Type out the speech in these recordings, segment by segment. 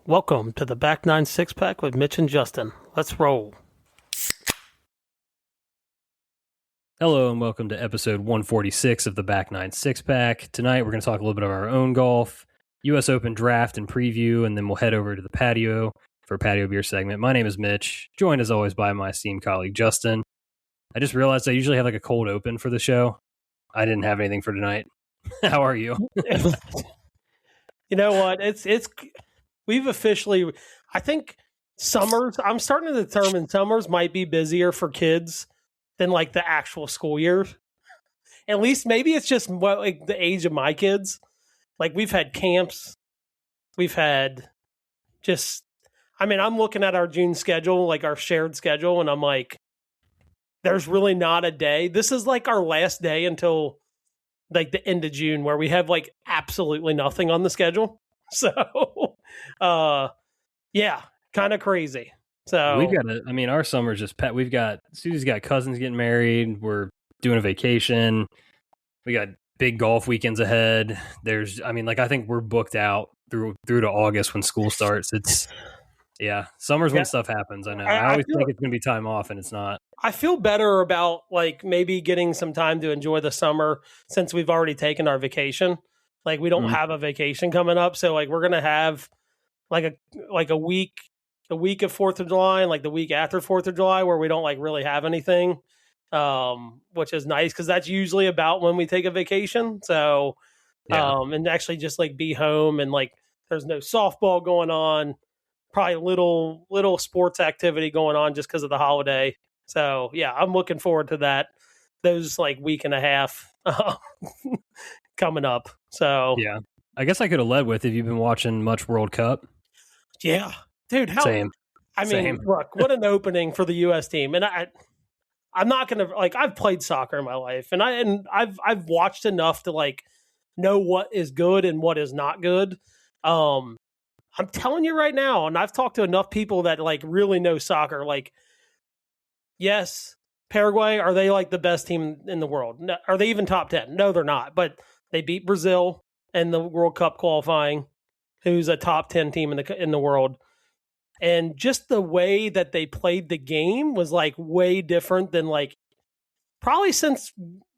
Welcome to the Back Nine Six Pack with Mitch and Justin. Let's roll. Hello and welcome to episode 146 of the Back Nine Six Pack. Tonight we're going to talk a little bit of our own golf, U.S. Open draft and preview, and then we'll head over to the patio for Patio Beers segment. My name is Mitch, joined as always by my esteemed colleague Justin. I just realized I usually have like a cold open for the show. I didn't have anything for tonight. How are you? You know what? We've officially, I think summers, I'm starting to determine summers might be busier for kids than like the actual school year. At least maybe it's just like the age of my kids. Like we've had camps, we've had I'm looking at our June schedule, like our shared schedule, and I'm like, there's really not a day. This is like our last day until like the end of June where we have like absolutely nothing on the schedule. So, yeah, kind of crazy. So we've got our summer's just pet. Susie's got cousins getting married. We're doing a vacation. We got big golf weekends ahead. I think we're booked out through to August when school starts. Summer's when stuff happens. I know. I always think it's going to be time off, and it's not. I feel better about like maybe getting some time to enjoy the summer since we've already taken our vacation. Like we don't have a vacation coming up, so like we're gonna have like a week of 4th of July and like the week after 4th of July where we don't like really have anything, which is nice because that's usually about when we take a vacation. So, and actually just like be home and like there's no softball going on, probably little sports activity going on just because of the holiday. So yeah, I'm looking forward to that. Those like week and a half coming up. So yeah, I guess I could have led with if you've been watching much World Cup. Yeah, dude. Same. Look, what an opening for the U.S. team. And I'm not gonna like. I've played soccer in my life, and I've watched enough to like know what is good and what is not good. I'm telling you right now, and I've talked to enough people that like really know soccer. Like, yes, Paraguay, are they like the best team in the world? No, are they even top 10? No, they're not. But they beat Brazil in the World Cup qualifying, who's a top 10 team in the world. And just the way that they played the game was like way different than like probably since,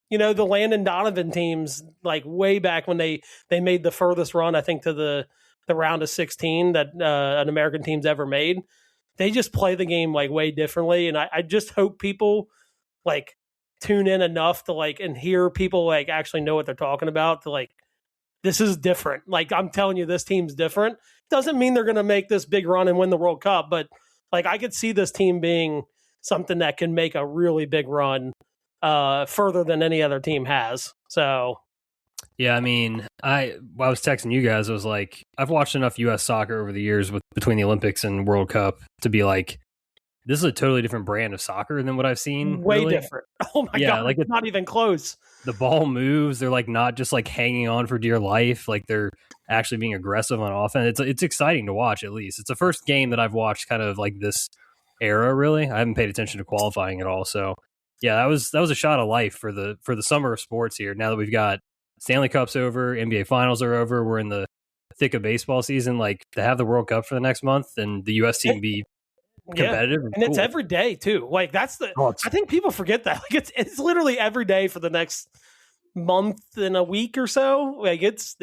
the Landon Donovan teams, like way back when they made the furthest run, I think, to the round of 16 that an American team's ever made. They just play the game like way differently. And I just hope people like tune in enough to like and hear people like actually know what they're talking about to like, this is different. Like I'm telling you, this team's different. Doesn't mean they're going to make this big run and win the World Cup, but like I could see this team being something that can make a really big run further than any other team has. So, yeah, I was texting you guys. I was like, I've watched enough U.S. soccer over the years between the Olympics and World Cup to be like, this is a totally different brand of soccer than what I've seen. Way really. Different. Oh my God. Like it's not even close. The ball moves. They're like not just like hanging on for dear life. Like they're actually being aggressive on offense. It's exciting to watch. At least it's the first game that I've watched kind of like this era. Really, I haven't paid attention to qualifying at all. So yeah, that was a shot of life for the summer of sports here. Now that we've got Stanley Cup's over, NBA Finals are over, we're in the thick of baseball season. Like to have the World Cup for the next month and the U.S. team be competitive, and it's every day too. Like that's I think people forget that. Like it's literally every day for the next month and a week or so. Like it's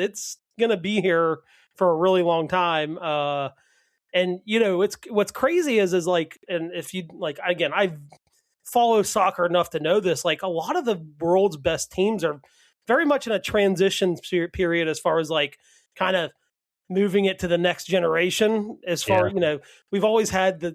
gonna be here for a really long time. And it's what's crazy is like, and if you like, again, I follow soccer enough to know this. Like a lot of the world's best teams are very much in a transition period as far as like kind of moving it to the next generation. As far we've always had the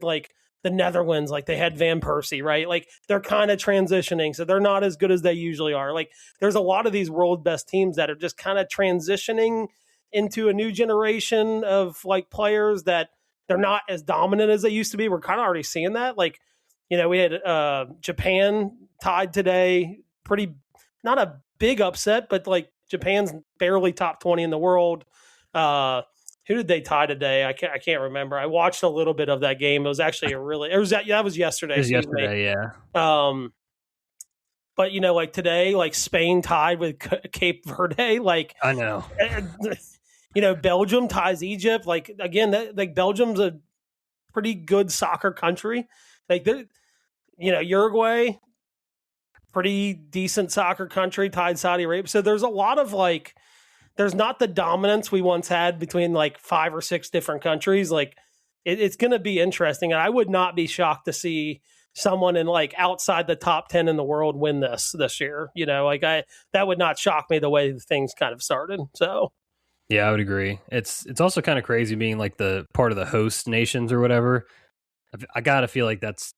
Netherlands, like they had Van Persie, right? Like they're kind of transitioning, so they're not as good as they usually are. Like there's a lot of these world best teams that are just kind of transitioning into a new generation of like players that they're not as dominant as they used to be. We're kind of already seeing that. Like, we had Japan tied today, pretty not a big upset, but like Japan's barely top 20 in the world. Who did they tie today? I can't remember. I watched a little bit of that game. It was actually that was yesterday. It was yesterday, yeah. But like today, like Spain tied with Cape Verde. Like I know. Belgium ties Egypt. Like, again, Belgium's a pretty good soccer country. Like, Uruguay, pretty decent soccer country, tied Saudi Arabia. So there's a lot of there's not the dominance we once had between 5 or 6 different countries. It's going to be interesting. And I would not be shocked to see someone in outside the top 10 in the world win this year. That would not shock me the way things kind of started. So. Yeah, I would agree. It's also kind of crazy being the part of the host nations or whatever. I gotta feel like that's,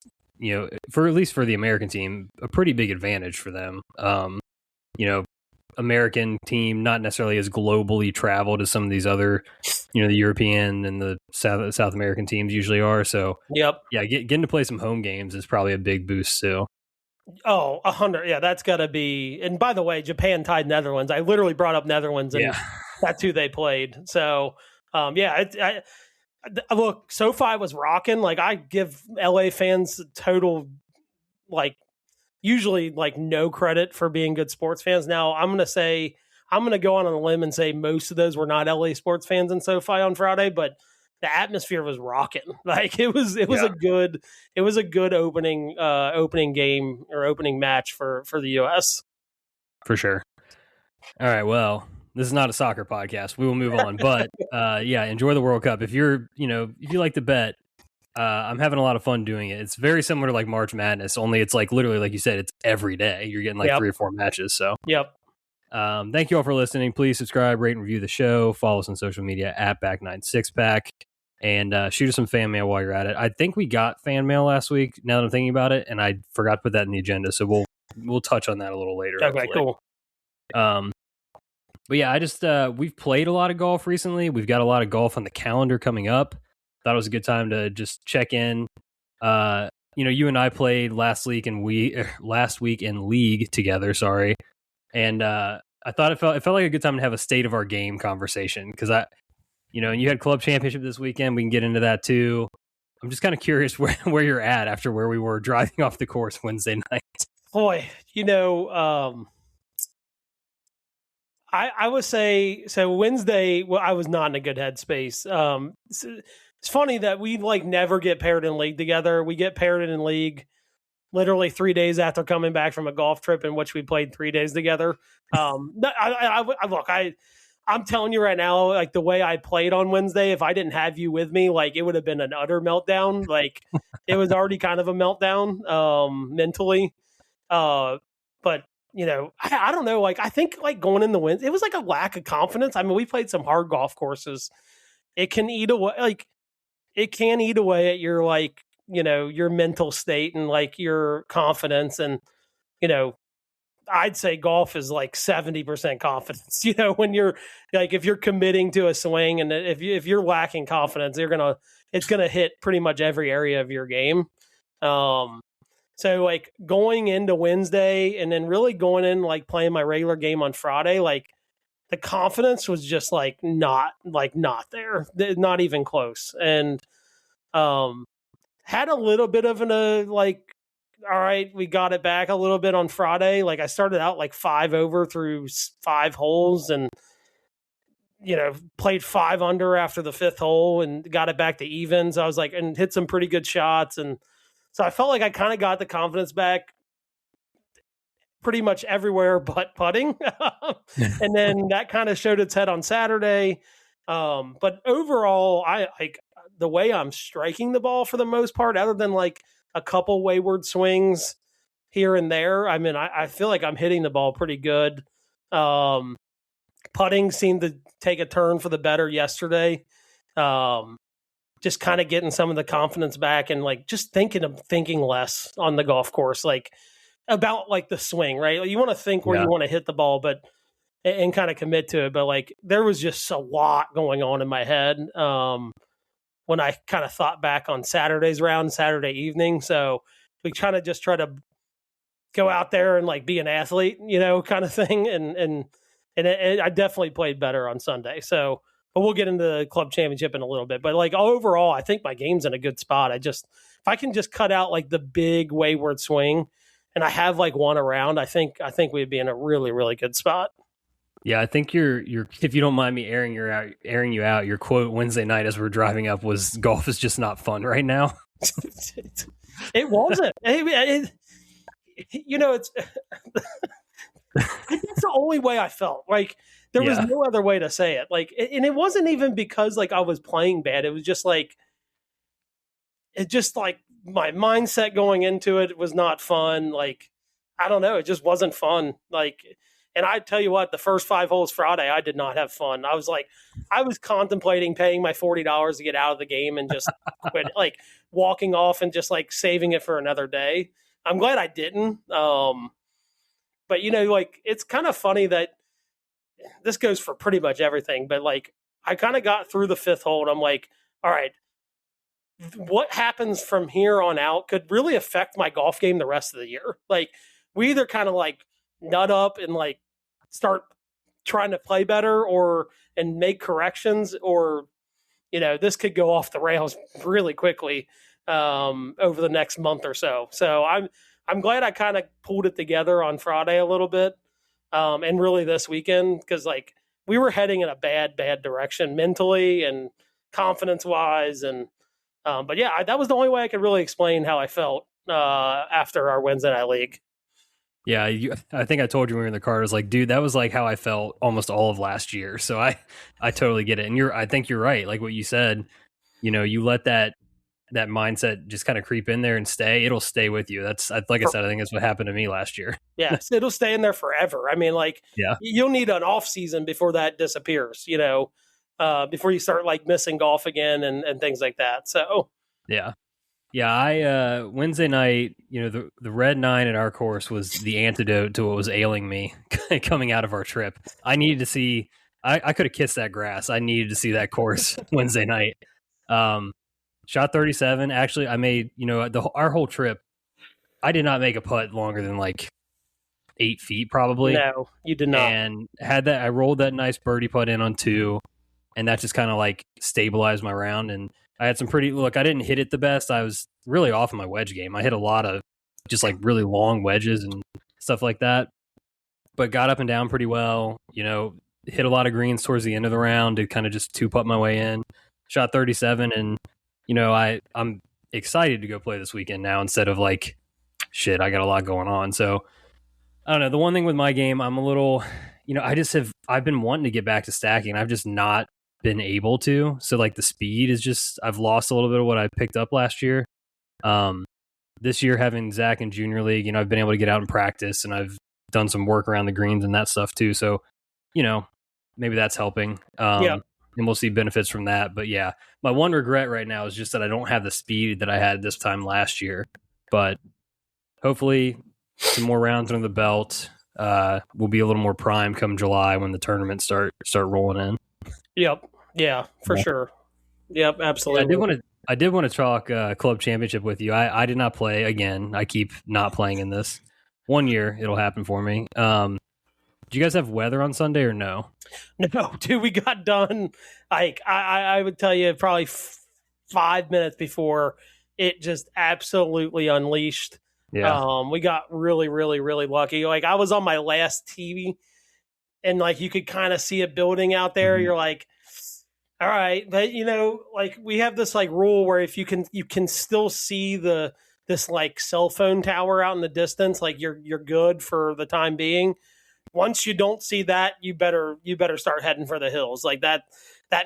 for at least for the American team, a pretty big advantage for them. American team not necessarily as globally traveled as some of these other, the European and the South American teams usually are. So, yep, yeah, getting to play some home games is probably a big boost too. Oh, 100. Yeah, that's got to be. And by the way, Japan tied Netherlands. I literally brought up Netherlands, and that's who they played. So, look, SoFi was rocking. I give LA fans total, usually no credit for being good sports fans. Now, I'm going to go on a limb and say most of those were not LA sports fans in SoFi on Friday, but the atmosphere was rocking. It was a good opening game or opening match for the US. For sure. All right. Well, this is not a soccer podcast. We will move on, but enjoy the World Cup. If you're, if you like to bet, I'm having a lot of fun doing it. It's very similar to March Madness, only it's literally, like you said, it's every day. You're getting 3 or 4 matches. So, yep. Thank you all for listening. Please subscribe, rate, and review the show. Follow us on social media at Back96Pack. And shoot us some fan mail while you're at it. I think we got fan mail last week, now that I'm thinking about it, and I forgot to put that in the agenda, so we'll touch on that a little later. Okay, cool. But yeah, I just we've played a lot of golf recently. We've got a lot of golf on the calendar coming up. Thought it was a good time to just check in. You and I played last week in league together. Sorry, and I thought it felt like a good time to have a state of our game conversation because and you had Club Championship this weekend. We can get into that too. I'm just kind of curious where you're at after where we were driving off the course Wednesday night. Boy, I would say, so Wednesday, I was not in a good headspace. It's funny that we never get paired in league together. We get paired in league literally 3 days after coming back from a golf trip in which we played 3 days together. I'm telling you right now, the way I played on Wednesday, if I didn't have you with me, it would have been an utter meltdown. It was already kind of a meltdown mentally. But I don't know. I think going in the wind, it was a lack of confidence. I mean, we played some hard golf courses. It can eat away. It can eat away at your your mental state and your confidence. And I'd say golf is 70% confidence. When you're if you're committing to a swing, and if you're lacking confidence, it's gonna hit pretty much every area of your game. So going into Wednesday and then really going in playing my regular game on Friday, the confidence was just not there, not even close, and had a little bit of all right, we got it back a little bit on Friday. I started out 5 over through 5 holes and, played 5 under after the 5th hole and got it back to evens. I was and hit some pretty good shots. And so I felt I kind of got the confidence back pretty much everywhere but putting. And then that kind of showed its head on Saturday. But overall, I the way I'm striking the ball for the most part, other than a couple wayward swings here and there. I mean, I feel I'm hitting the ball pretty good. Putting seemed to take a turn for the better yesterday. Just kind of getting some of the confidence back and just thinking less on the golf course, about the swing, right? You want to think where you want to hit the ball, but and kind of commit to it. But there was just a lot going on in my head. When I kind of thought back on Saturday's round, Saturday evening. So we kind of just try to go out there and be an athlete, kind of thing. And I definitely played better on Sunday. So, but we'll get into the club championship in a little bit. But overall, I think my game's in a good spot. If I can just cut out the big wayward swing and I have one around, I think we'd be in a really, really good spot. Yeah, I think your if you don't mind me airing you out, your quote Wednesday night as we're driving up was golf is just not fun right now. It wasn't. It's that's the only way I felt. Like there was Yeah. no other way to say it. Like, and it wasn't even because like I was playing bad. It was just like my mindset going into it was not fun. Like, I don't know. It just wasn't fun. Like, and I tell you what, the first 5 holes Friday, I did not have fun. I was contemplating paying my $40 to get out of the game and just quit, like walking off and just like saving it for another day. I'm glad I didn't. But like it's kind of funny that this goes for pretty much everything. But like I kind of got through the 5th hole and I'm like, all right, what happens from here on out could really affect my golf game the rest of the year. Like we either kind of like nut up and like start trying to play better and make corrections, or this could go off the rails really quickly over the next month or so. So I'm glad I kind of pulled it together on Friday a little bit, and really this weekend, because like we were heading in a bad direction mentally and confidence wise, and but yeah, that was the only way I could really explain how I felt after our Wednesday night league. Yeah, I think I told you when we were in the car. I was like, dude, that was like how I felt almost all of last year. So I totally get it, and I think you're right. Like what you said, you let that mindset just kind of creep in there and stay. It'll stay with you. That's like I said, I think that's what happened to me last year. Yes, it'll stay in there forever. I mean, like, yeah, you'll need an off season before that disappears. Before you start like missing golf again and things like that. So yeah. I Wednesday night, the red 9 at our course was the antidote to what was ailing me coming out of our trip. I needed to see. I could have kissed that grass. I needed to see that course Wednesday night. Shot 37. Actually, I made our whole trip. I did not make a putt longer than like 8 feet, probably. No, you did not. And I rolled that nice birdie putt in on 2, and that just kind of like stabilized my round. And I had some I didn't hit it the best. I was really off in my wedge game. I hit a lot of just like really long wedges and stuff like that, but got up and down pretty well, hit a lot of greens towards the end of the round to kind of just 2-putt my way in. Shot 37, and, I'm excited to go play this weekend now instead of like, shit, I got a lot going on. So I don't know. The one thing with my game, I'm a little, I've been wanting to get back to stacking. I've just not been able to. So like the speed is just, I've lost a little bit of what I picked up last year. This year having Zach in junior league, I've been able to get out and practice, and I've done some work around the greens and that stuff too. So, maybe that's helping. And we'll see benefits from that. But yeah, my one regret right now is just that I don't have the speed that I had this time last year, but hopefully some more rounds under the belt. We'll be a little more prime come July when the tournaments start rolling in. Yep. Yeah, for sure. Yep, absolutely. I did want to talk club championship with you. I did not play again. I keep not playing in this. 1 year it'll happen for me. Do you guys have weather on Sunday or no? No, dude, we got done. Like I would tell you probably 5 minutes before it just absolutely unleashed. Yeah. We got really, really, really lucky. Like I was on my last TV, and like you could kind of see it building out there. Mm-hmm. You're like, all right, but like we have this like rule where if you can still see this like cell phone tower out in the distance, like you're good for the time being. Once you don't see that, you better start heading for the hills. Like that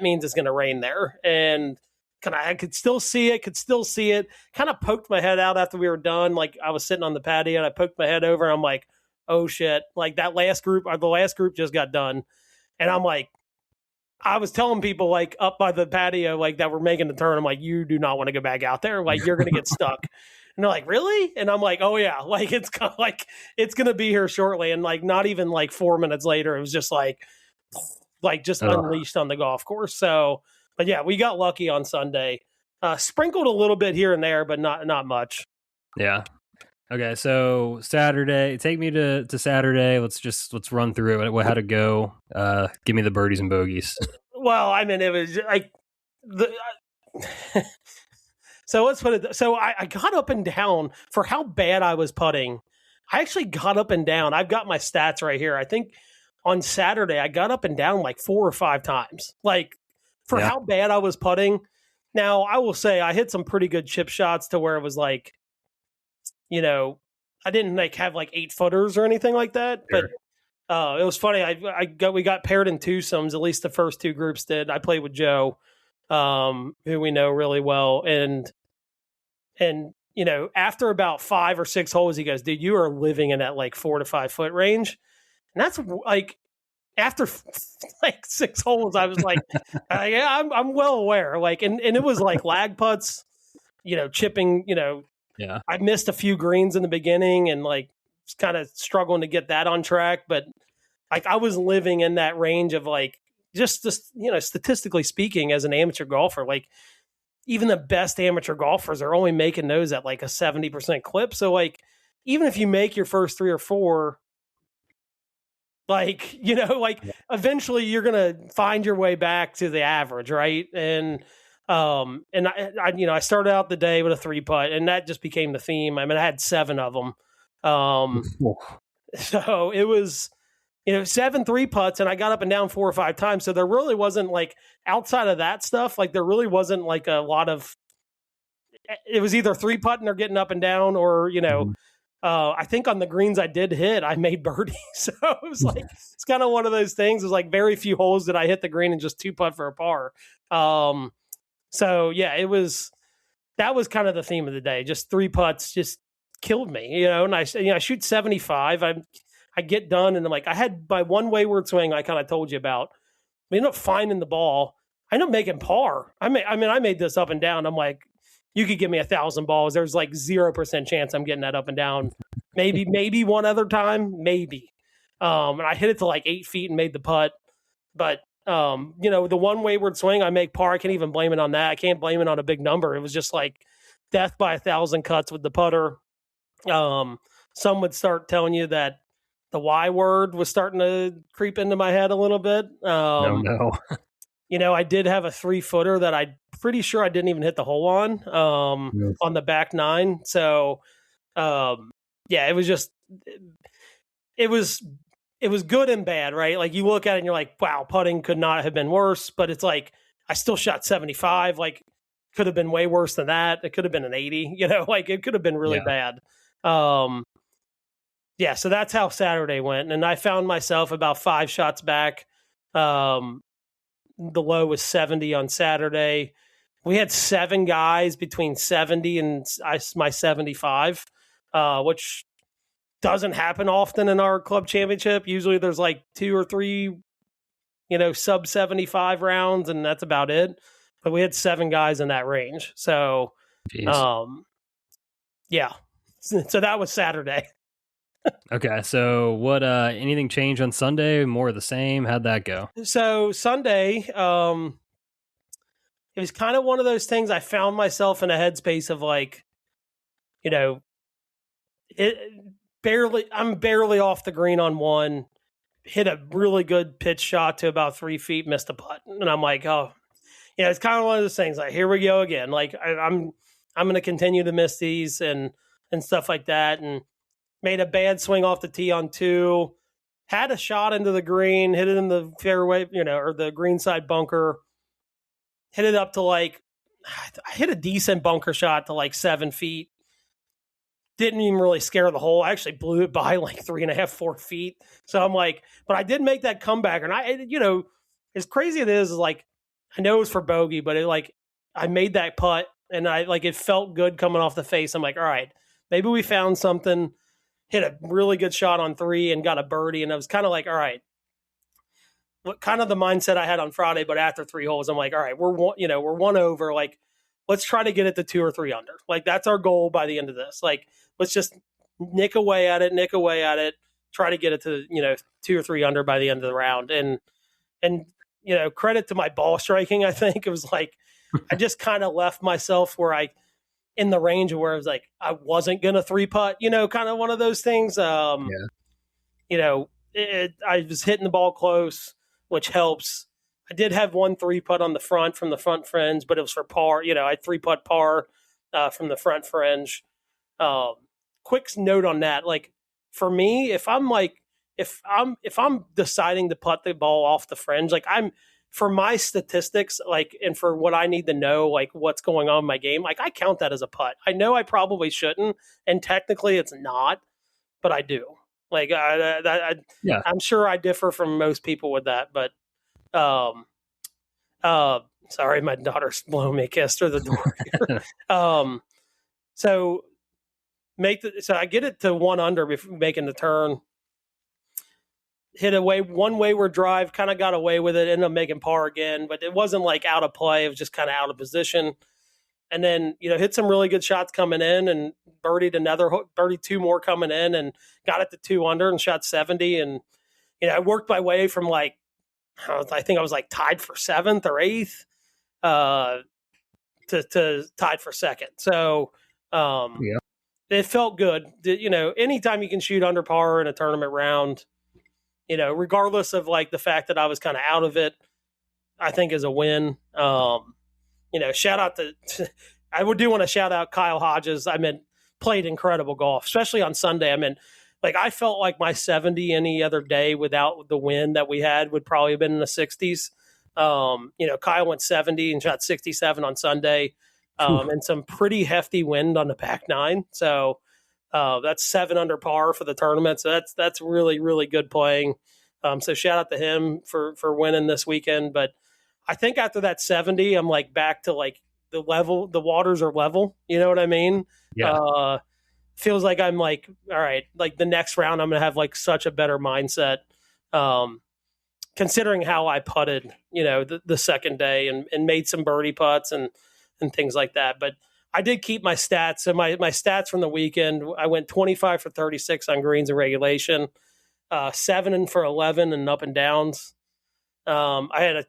means it's going to rain there. And I could still see it. Kind of poked my head out after we were done. Like I was sitting on the patio and I poked my head over and I'm like, oh shit. Like the last group just got done. And I'm like, I was telling people like up by the patio, like that were making the turn. I'm like, you do not want to go back out there. Like you're going to get stuck. And they're like, really? And I'm like, oh yeah. Like it's going to be here shortly. And like, not even like 4 minutes later, it was just like unleashed on the golf course. So, but yeah, we got lucky on Sunday. Sprinkled a little bit here and there, but not much. Yeah. Okay. So Saturday, take me to Saturday. Let's run through it. How to go. Give me the birdies and bogeys. Well, I mean, it was like so let's put it. So I got up and down for how bad I was putting. I actually got up and down. I've got my stats right here. I think on Saturday, I got up and down like 4 or 5 times. Like for Yeah. how bad I was putting. Now, I will say I hit some pretty good chip shots to where it was like, I didn't like have like 8-footers or anything like that, Sure. but it was funny. We got paired in twosomes. At least the first 2 groups did. I played with Joe, who we know really well, and after about 5 or 6 holes, he goes, "Dude, you are living in that like 4 to 5 foot range," and that's like after like 6 holes, I was like, "Yeah, I'm well aware." Like, and it was like lag putts, chipping, Yeah. I missed a few greens in the beginning and like was kind of struggling to get that on track, but like I was living in that range of like just statistically speaking, as an amateur golfer, like even the best amateur golfers are only making those at like a 70% clip. So like even if you make your first 3 or 4, like eventually you're gonna find your way back to the average, right? And I started out the day with a 3-putt, and that just became the theme. I mean, I had 7 of them. So it was, 7 3-putts, and I got up and down 4 or 5 times. So there really wasn't like outside of that stuff, like there really wasn't like a lot of. It was either 3-putting or getting up and down, or I think on the greens I did hit, I made birdie. So it was like it's kind of one of those things. It was like very few holes that I hit the green and just 2-putt for a par. So yeah, that was kind of the theme of the day. Just 3 putts just killed me, and I shoot 75. I get done and I'm like, I had my one wayward swing I kind of told you about. We ended up finding the ball. I ended up making par. I made this up and down. I'm like, you could give me 1,000 balls. There's like 0% chance I'm getting that up and down. Maybe one other time, maybe. And I hit it to like 8 feet and made the putt. But the one wayward swing, I make par. I can't even blame it on that. I can't blame it on a big number. It was just like death by 1,000 cuts with the putter. Some would start telling you that the Y word was starting to creep into my head a little bit. No. I did have a 3-footer that I'm pretty sure I didn't even hit the hole on on the back 9. So, it was just, it was good and bad, right? Like you look at it and you're like, wow, putting could not have been worse, but it's like, I still shot 75. Like could have been way worse than that. It could have been an 80, like it could have been really bad. So that's how Saturday went. And I found myself about 5 shots back. The low was 70 on Saturday. We had 7 guys between 70 and my 75, which doesn't happen often in our club championship. Usually there's like 2 or 3, sub 75 rounds, and that's about it. But we had 7 guys in that range. So, So that was Saturday. Okay, so what? Anything change on Sunday? More of the same? How'd that go? So Sunday, it was kind of one of those things. I found myself in a headspace of like, I'm barely off the green on one, hit a really good pitch shot to about 3 feet, missed a putt, and I'm like, oh, it's kind of one of those things. Like here we go again. Like I'm going to continue to miss these and stuff like that, and made a bad swing off the tee on 2, had a shot into the green, hit it in the fairway, or the green side bunker, hit it up to like, I hit a decent bunker shot to like 7 feet. Didn't even really scare the hole. I actually blew it by like 3.5, 4 feet. So I'm like, but I did make that comeback. And as crazy it is like, I know it was for bogey, but I made that putt and it felt good coming off the face. I'm like, all right, maybe we found something. Hit a really good shot on 3 and got a birdie. And I was kind of like, all right, what kind of the mindset I had on Friday, but after 3 holes, I'm like, all right, we're 1 over. Like, let's try to get it to 2 or 3 under. Like that's our goal by the end of this. Like, let's just nick away at it, try to get it to, 2 or 3 under by the end of the round. And credit to my ball striking. I think it was like, I just kind of left myself in the range of where I was like, I wasn't going to 3-putt, kind of one of those things. I was hitting the ball close, which helps. I did have 1 3-putt on the front from the front fringe, but it was for par. I had 3-putt par from the front fringe. Quick note on that. Like for me, if I'm like if I'm deciding to putt the ball off the fringe, like for my statistics, like, and for what I need to know, like what's going on in my game, like I count that as a putt. I know I probably shouldn't, and technically it's not, but I do. Like I'm sure I differ from most people with that, but sorry, my daughter's blowing me a kiss through the door here. So I get it to 1 under before making the turn. Hit one wayward drive, kind of got away with it, ended up making par again, but it wasn't like out of play. It was just kind of out of position. And then, hit some really good shots coming in and birdied 2 more coming in and got it to 2 under and shot 70. And, I worked my way from like, I think I was like tied for 7th or 8th to tied for 2nd. So it felt good. Anytime you can shoot under par in a tournament round, regardless of like the fact that I was kind of out of it, I think is a win. Shout out I do want to shout out Kyle Hodges. Played incredible golf, especially on Sunday. Like I felt like my 70 any other day without the win that we had would probably have been in the 60s. Kyle went 70 and shot 67 on Sunday, and some pretty hefty wind on the back 9. So, that's 7 under par for the tournament. So that's really, really good playing. So shout out to him for winning this weekend. But I think after that 70, I'm like back to like the waters are level. You know what I mean? Yeah. Feels like I'm like, all right, like the next round, I'm going to have like such a better mindset. Considering how I putted, the second day and made some birdie putts and things like that. But I did keep my stats. So my stats from the weekend, I went 25 for 36 on greens and regulation, 7 for 11 and up and downs. I had a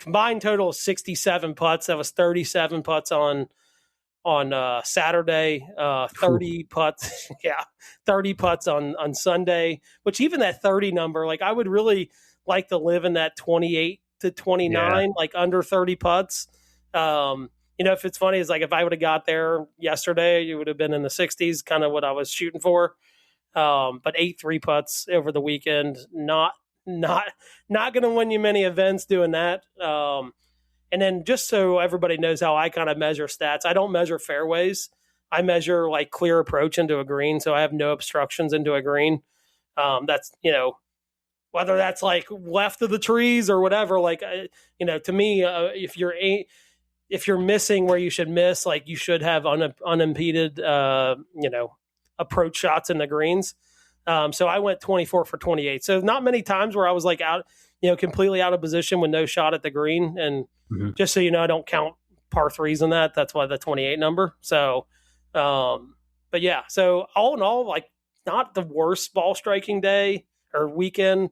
combined total of 67 putts. That was 37 putts on Saturday, 30 putts. Yeah. 30 putts on Sunday, which even that 30 number, like I would really like to live in that 28 to 29, like under 30 putts. If it's funny, it's like if I would have got there yesterday, you would have been in the 60s, kind of what I was shooting for. But 8 3-putts over the weekend, not going to win you many events doing that. And then just so everybody knows how I kind of measure stats, I don't measure fairways. I measure like clear approach into a green. So I have no obstructions into a green. That's, whether that's like left of the trees or whatever, like, to me, if you're missing where you should miss, like you should have unimpeded, approach shots in the greens. So I went 24 for 28. So not many times where I was like out, completely out of position with no shot at the green. And just so I don't count par 3s in that. That's why the 28 number. So, but yeah, so all in all, like not the worst ball striking day or weekend.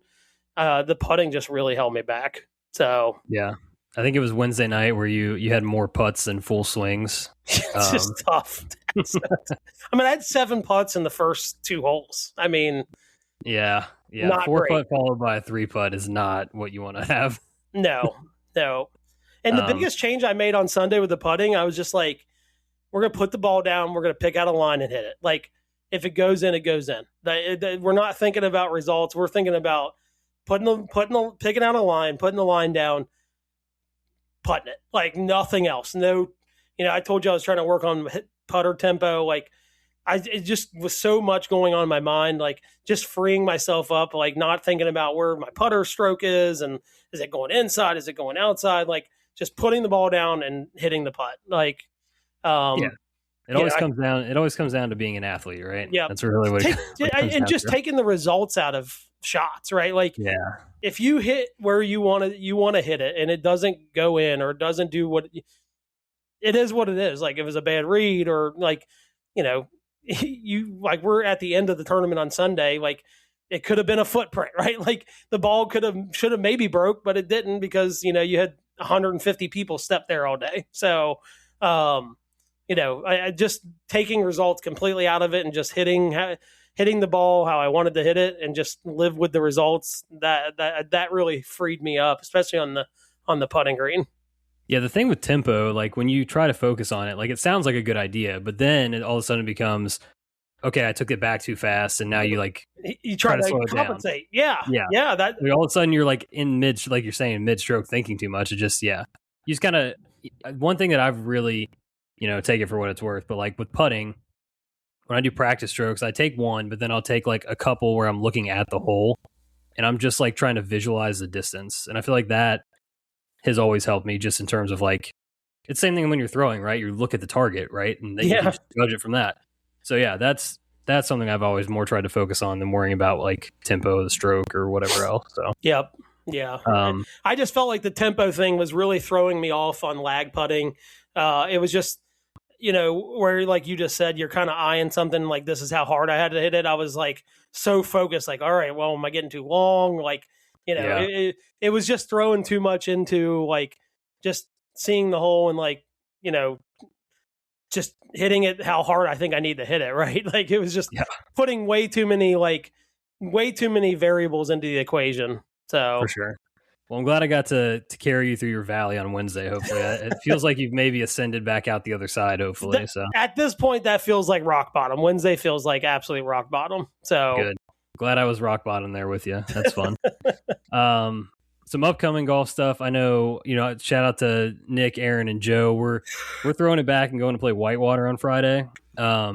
The putting just really held me back. So yeah. I think it was Wednesday night where you had more putts than full swings. It's just tough. I had 7 putts in the first 2 holes. Yeah. 4-putt followed by a 3-putt is not what you want to have. No. And the biggest change I made on Sunday with the putting, I was just like, we're going to put the ball down. We're going to pick out a line and hit it. Like if it goes in, it goes in. We're not thinking about results. We're thinking about picking out a line, putting the line down, putting it, like nothing else. No, I told you I was trying to work on putter tempo. Like it just was so much going on in my mind, like just freeing myself up, like not thinking about where my putter stroke is and is it going inside? Is it going outside? Like just putting the ball down and hitting the putt. Like, It always comes down to being an athlete, right? Yeah. That's really what taking the results out of shots, right? Like if you hit where you want to hit it and it doesn't go in or it doesn't do what it is what it is. Like if it was a bad read or like, we're at the end of the tournament on Sunday, like it could have been a footprint, right? Like the ball should have maybe broke, but it didn't because, you had 150 people step there all day. So, I just taking results completely out of it and just hitting the ball how I wanted to hit it and just live with the results. That really freed me up, especially on the putting green. Yeah, the thing with tempo, like when you try to focus on it, like it sounds like a good idea, but then it all of a sudden becomes, okay, I took it back too fast, and now you like You try try to to slow it down. compensate. Yeah. Yeah. Yeah. That I mean, all of a sudden you're like in like you're saying, mid stroke thinking too much. It just, you just kind of, one thing that I've really, take it for what it's worth, but like with putting, when I do practice strokes, I take one, but then I'll take like a couple where I'm looking at the hole and I'm just like trying to visualize the distance. And I feel like that has always helped me just in terms of like, it's the same thing when you're throwing, right? You look at the target, right? And then you can just judge it from that. So yeah, that's something I've always more tried to focus on than worrying about like tempo of the stroke or whatever else. So Yep. Yeah. I just felt like the tempo thing was really throwing me off on lag putting. It was just, where like you just said, you're kind of eyeing something like this is how hard I had to hit it. I was like so focused, like, all right, well, am I getting too long? Like, it was just throwing too much into like just seeing the hole and like, just hitting it how hard I think I need to hit it, right? Like it was just putting way too many variables into the equation. So for sure. Well, I'm glad I got to carry you through your valley on Wednesday. Hopefully, it feels like you've maybe ascended back out the other side. Hopefully, so at this point, that feels like rock bottom. Wednesday feels like absolute rock bottom. So good. Glad I was rock bottom there with you. That's fun. Some upcoming golf stuff. I know, shout out to Nick, Aaron, and Joe. We're throwing it back and going to play Whitewater on Friday. I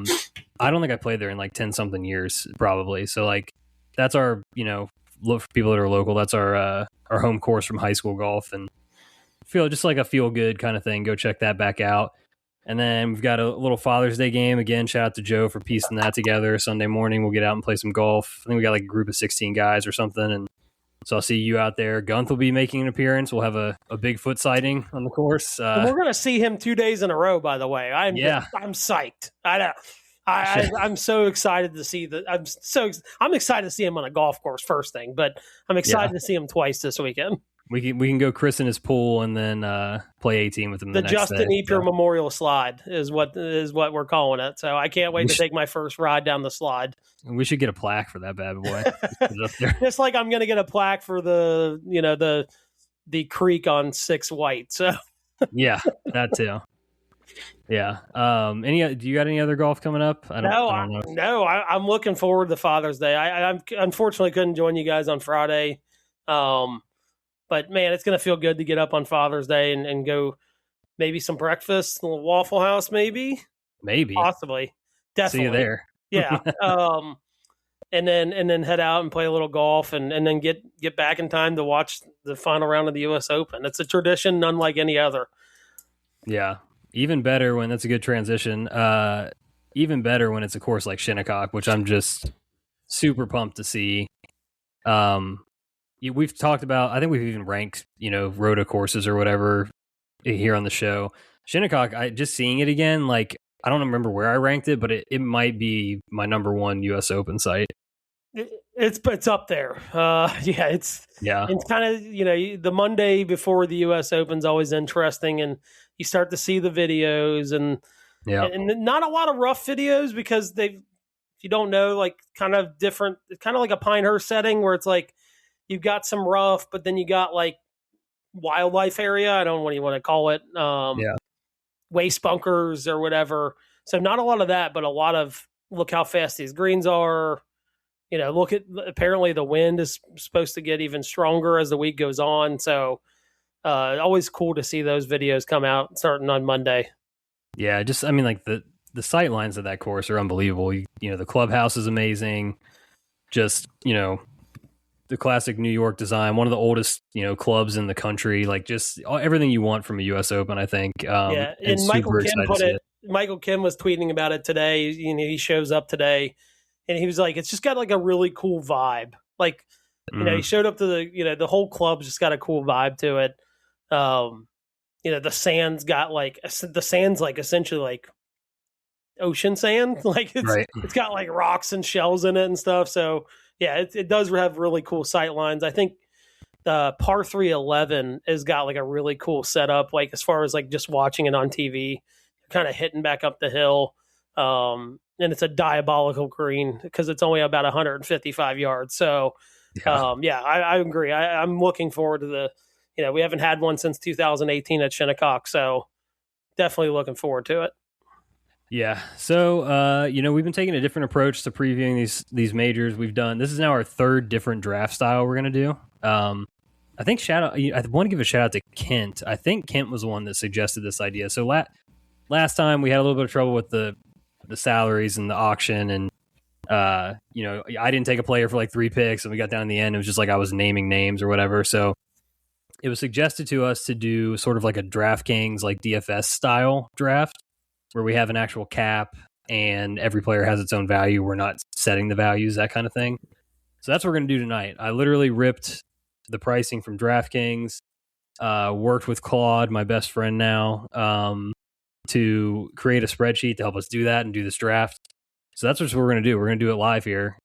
don't think I played there in like 10 something years, probably. So like that's our, look for people that are local. That's our home course from high school golf, and feel just like a feel good kind of thing. Go check that back out. And then we've got a little Father's Day game. Again, shout out to Joe for piecing that together. Sunday morning, we'll get out and play some golf. I think we got like a group of 16 guys or something. And so I'll see you out there. Gunth will be making an appearance. We'll have a Bigfoot sighting on the course. And we're going to see him 2 days in a row, by the way. I'm psyched. I know. I'm so excited to see that. I'm excited to see him on a golf course first thing, but I'm excited to see him twice this weekend. We can go christen his pool and then play 18 with him the next Justin day. Eper Memorial Slide is what we're calling it. So I can't wait to take my first ride down the slide. We should get a plaque for that bad boy. Just like I'm going to get a plaque for the creek on 6 White. So yeah, that too. Yeah. Do you got any other golf coming up? I don't know. I'm looking forward to Father's Day. I unfortunately couldn't join you guys on Friday. But man, it's going to feel good to get up on Father's Day and go maybe some breakfast, a little Waffle House, maybe, possibly, definitely. See you there. Yeah. And then head out and play a little golf and then get back in time to watch the final round of the U.S. Open. It's a tradition unlike any other. Yeah. Even better when that's a good transition. Even better when it's a course like Shinnecock, which I'm just super pumped to see. We've talked about, I think we've even ranked, rota courses or whatever here on the show. Shinnecock, just seeing it again, like, I don't remember where I ranked it, but it might be my number one U.S. Open site. It's up there. It's kind of, the Monday before the U.S. Open's always interesting, and you start to see the videos and not a lot of rough videos because if you don't know, like kind of different, kind of like a Pinehurst setting where it's like, you've got some rough, but then you got like wildlife area. I don't know what you want to call it. Waste bunkers or whatever. So not a lot of that, but a lot of look how fast these greens are. Apparently the wind is supposed to get even stronger as the week goes on. So always cool to see those videos come out starting on Monday. Yeah, like the sight lines of that course are unbelievable. The clubhouse is amazing. Just, the classic New York design, one of the oldest, clubs in the country, like just everything you want from a U.S. Open, I think. And Michael Kim was tweeting about it today. He shows up today and he was like, it's just got like a really cool vibe. Like, he showed up to the whole club's just got a cool vibe to it. The sand's got like essentially like ocean sand. Like it's got like rocks and shells in it and stuff. So yeah, it does have really cool sight lines. I think the par 311 has got like a really cool setup, like as far as like just watching it on TV, kind of hitting back up the hill. And it's a diabolical green because it's only about 155 yards. So I agree. I'm looking forward to we haven't had one since 2018 at Shinnecock. So definitely looking forward to it. Yeah. So, we've been taking a different approach to previewing these majors. This is now our third different draft style we're going to do. I think I want to give a shout out to Kent. I think Kent was the one that suggested this idea. So last time we had a little bit of trouble with the salaries and the auction, and I didn't take a player for like 3 picks, and we got down in the end. It was just like I was naming names or whatever. So it was suggested to us to do sort of like a DraftKings like DFS style draft where we have an actual cap and every player has its own value. We're not setting the values, that kind of thing. So that's what we're going to do tonight. I literally ripped the pricing from DraftKings, worked with Claude, my best friend now, to create a spreadsheet to help us do that and do this draft. So that's what we're going to do. We're going to do it live here,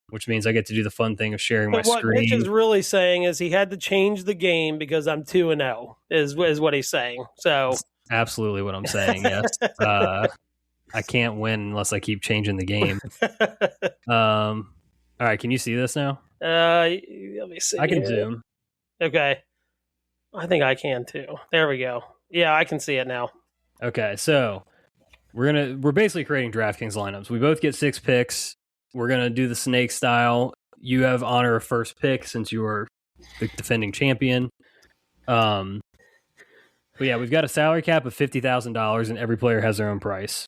which means I get to do the fun thing of sharing my what screen. Mitch is really saying is he had to change the game because I'm 2-0 is what he's saying. So that's absolutely what I'm saying. Yes. I can't win unless I keep changing the game. All right. Can you see this now? Let me see. I can zoom. Okay. I think I can too. There we go. Yeah, I can see it now. Okay. So we're basically creating DraftKings lineups. We both get 6 picks. We're going to do the snake style. You have honor of first pick since you are the defending champion. But yeah, we've got a salary cap of $50,000 and every player has their own price.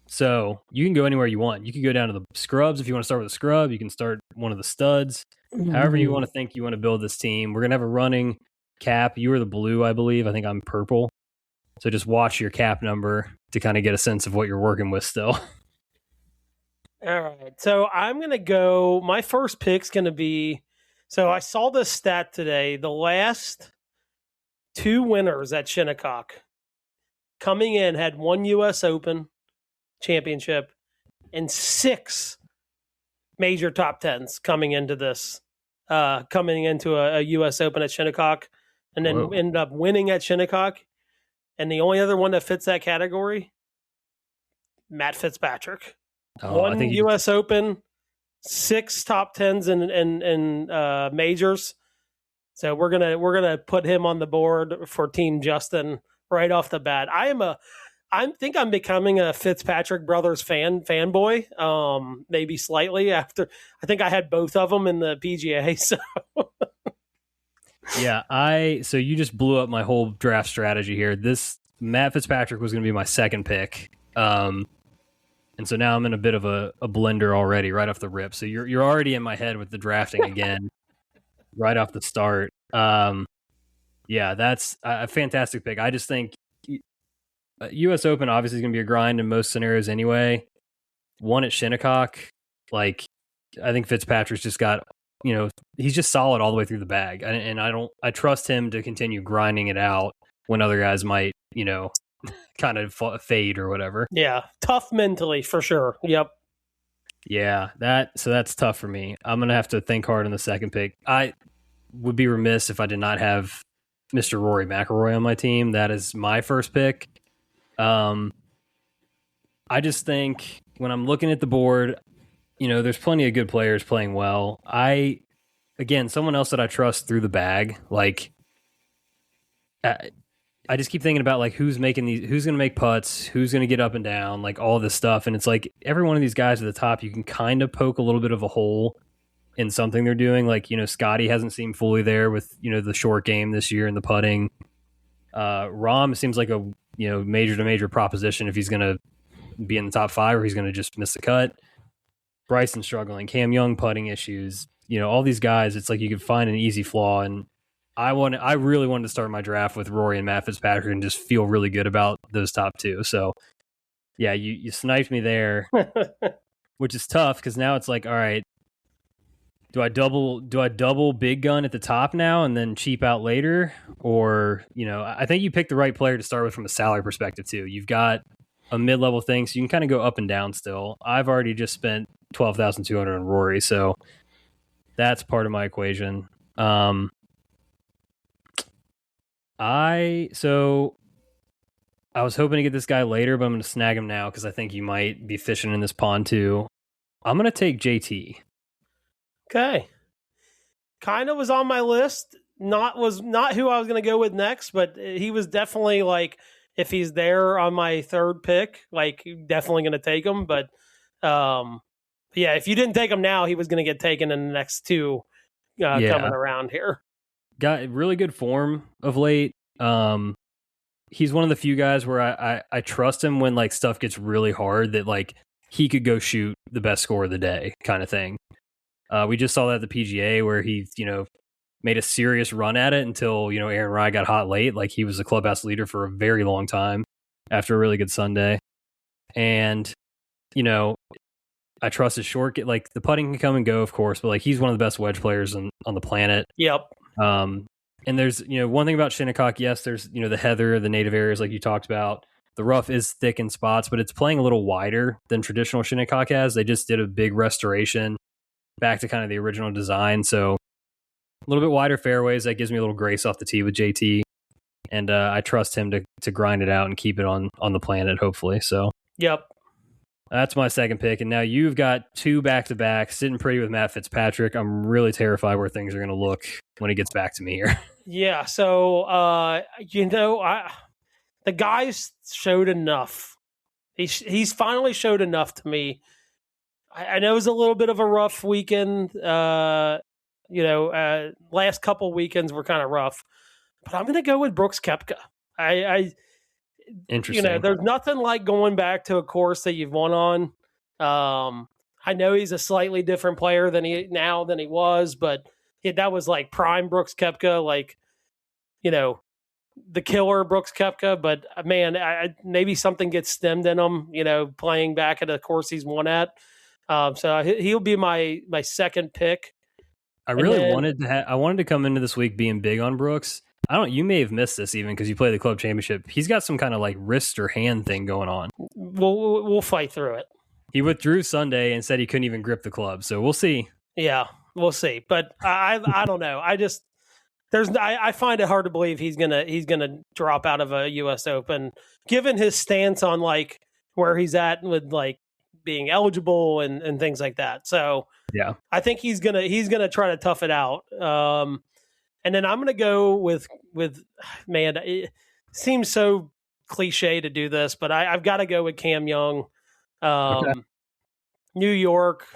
So you can go anywhere you want. You can go down to the scrubs if you want to start with a scrub. You can start one of the studs. However you want to think you want to build this team. We're going to have a running cap. You are the blue, I believe. I think I'm purple. So just watch your cap number to kind of get a sense of what you're working with still. All right. So I'm going to go. My first pick's going to be. So I saw this stat today. The last 2 winners at Shinnecock coming in had 1 U.S. Open championship and 6 major top 10s coming into this, coming into a U.S. Open at Shinnecock, and then ended up winning at Shinnecock. And the only other one that fits that category, Matt Fitzpatrick. 1 U.S. Open, 6 top 10s in majors. So we're gonna put him on the board for Team Justin right off the bat. I think I'm becoming a Fitzpatrick brothers fanboy. Maybe slightly after. I think I had both of them in the PGA. So yeah, so you just blew up my whole draft strategy here. This Matt Fitzpatrick was going to be my second pick. And so now I'm in a bit of a blender already right off the rip. So you're already in my head with the drafting again right off the start. Yeah, that's a fantastic pick. I just think U.S. Open obviously is going to be a grind in most scenarios anyway. One at Shinnecock, like I think Fitzpatrick's just got, he's just solid all the way through the bag. And I trust him to continue grinding it out when other guys might, kind of fade or whatever. Yeah, tough mentally for sure. Yep. Yeah, that's tough for me. I'm gonna have to think hard on the second pick. I would be remiss if I did not have Mr. Rory McIlroy on my team. That is my first pick. I just think when I'm looking at the board, there's plenty of good players playing well. Someone else that I trust through the bag, like. I just keep thinking about like who's going to make putts, who's going to get up and down, like all this stuff. And it's like every one of these guys at the top, you can kind of poke a little bit of a hole in something they're doing. Like, Scotty hasn't seemed fully there with, the short game this year and the putting. Rahm seems like a, major to major proposition if he's going to be in the top 5 or he's going to just miss the cut. Bryson struggling, Cam Young putting issues, all these guys, it's like you could find an easy flaw. And I really wanted to start my draft with Rory and Matt Fitzpatrick and just feel really good about those top 2. So, yeah, you sniped me there, which is tough because now it's like, all right, do I double big gun at the top now and then cheap out later? Or, I think you picked the right player to start with from a salary perspective too. You've got a mid-level thing, so you can kind of go up and down still. I've already just spent $12,200 on Rory, so that's part of my equation. I was hoping to get this guy later, but I'm going to snag him now because I think you might be fishing in this pond too. I'm going to take JT. Okay. Kind of was on my list. Not who I was going to go with next, but he was definitely like if he's there on my third pick, like definitely going to take him. But yeah, if you didn't take him now, he was going to get taken in the next two coming around here. Got really good form of late. He's one of the few guys where I trust him when like stuff gets really hard, that like he could go shoot the best score of the day kind of thing. We just saw that at the PGA where he, made a serious run at it until, Aaron Rai got hot late. Like he was the clubhouse leader for a very long time after a really good Sunday. And, I trust his short. Like the putting can come and go, of course, but like he's one of the best wedge players on the planet. Yep. And there's, one thing about Shinnecock, yes, there's, the heather, the native areas like you talked about. The rough is thick in spots, but it's playing a little wider than traditional Shinnecock has. They just did a big restoration back to kind of the original design. So a little bit wider fairways. That gives me a little grace off the tee with JT. And I trust him to grind it out and keep it on the planet, hopefully. So, yep. That's my second pick. And now you've got two back-to-back, sitting pretty with Matt Fitzpatrick. I'm really terrified where things are going to look when he gets back to me here. Yeah, so, the guy's showed enough. He's finally showed enough to me. I know it was a little bit of a rough weekend. Last couple weekends were kind of rough. But I'm going to go with Brooks Koepka. Interesting. There's nothing like going back to a course that you've won on. I know he's a slightly different player than he was, but that was like prime Brooks Koepka, like, the killer Brooks Koepka. But man, maybe something gets stemmed in him, playing back at a course he's won at. So he'll be my second pick. I wanted to come into this week being big on Brooks. You may have missed this even because you play the club championship. He's got some kind of like wrist or hand thing going on. We'll fight through it. He withdrew Sunday and said he couldn't even grip the club. So we'll see. Yeah, we'll see. But I don't know. I find it hard to believe he's gonna drop out of a U.S. Open, given his stance on like where he's at with like being eligible and things like that. So yeah, I think he's gonna try to tough it out. And then I'm going to go with man, it seems so cliche to do this, but I've got to go with Cam Young. Okay. New York.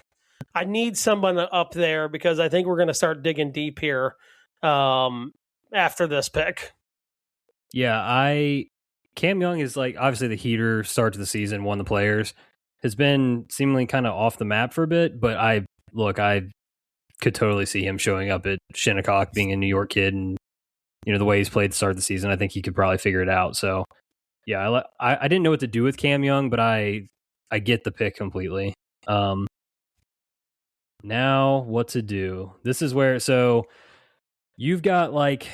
I need someone up there because I think we're going to start digging deep here after this pick. Yeah, Cam Young is like obviously the heater start to the season, won the Players, has been seemingly kind of off the map for a bit, but I could totally see him showing up at Shinnecock, being a New York kid, and the way he's played to start the season, I think he could probably figure it out. So yeah, I didn't know what to do with Cam Young, but I get the pick completely. Now what to do? This is where, so you've got like,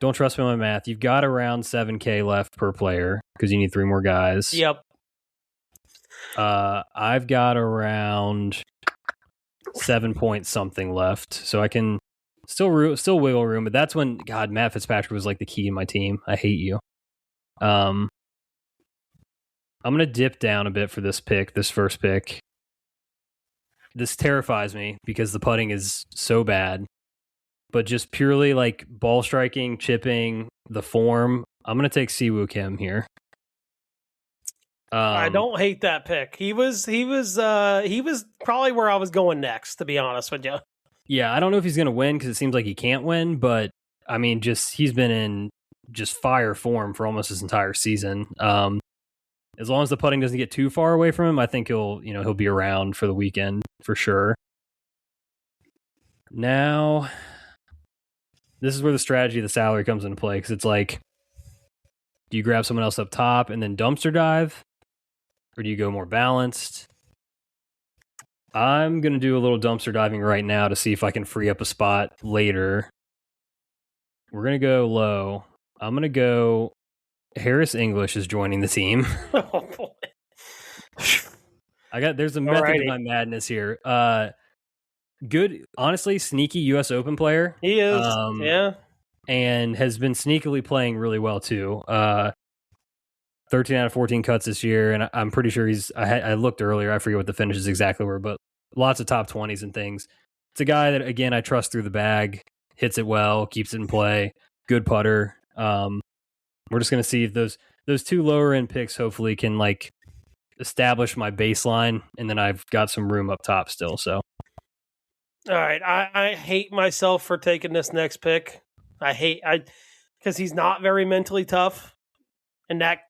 don't trust me on my math, you've got around 7K left per player because you need 3 more guys. Yep. I've got around 7 point something left, so I can still wiggle room. But that's when Matt Fitzpatrick was like the key in my team. I hate you. I'm gonna dip down a bit for this first pick. This terrifies me because the putting is so bad, but just purely like ball striking, chipping, the form, I'm gonna take Siwoo Kim here. I don't hate that pick. He was probably where I was going next, to be honest with you. Yeah, I don't know if he's going to win because it seems like he can't win, but I mean, he's been in just fire form for almost his entire season. As long as the putting doesn't get too far away from him, I think he'll be around for the weekend for sure. Now, this is where the strategy of the salary comes into play, because it's like, do you grab someone else up top and then dumpster dive? Or do you go more balanced? I'm going to do a little dumpster diving right now to see if I can free up a spot later. We're going to go low. I'm going to go Harris English is joining the team. Oh, boy. There's a method to my madness here. Good, honestly, sneaky U.S. Open player. He is, yeah. And has been sneakily playing really well, too. 13 out of 14 cuts this year, and I'm pretty sure I looked earlier, I forget what the finishes exactly were, but lots of top 20s and things. It's a guy that, again, I trust through the bag, hits it well, keeps it in play, good putter. We're just going to see if those those two lower end picks hopefully can like establish my baseline, and then I've got some room up top still. So, all right, I hate myself for taking this next pick. Because he's not very mentally tough, and that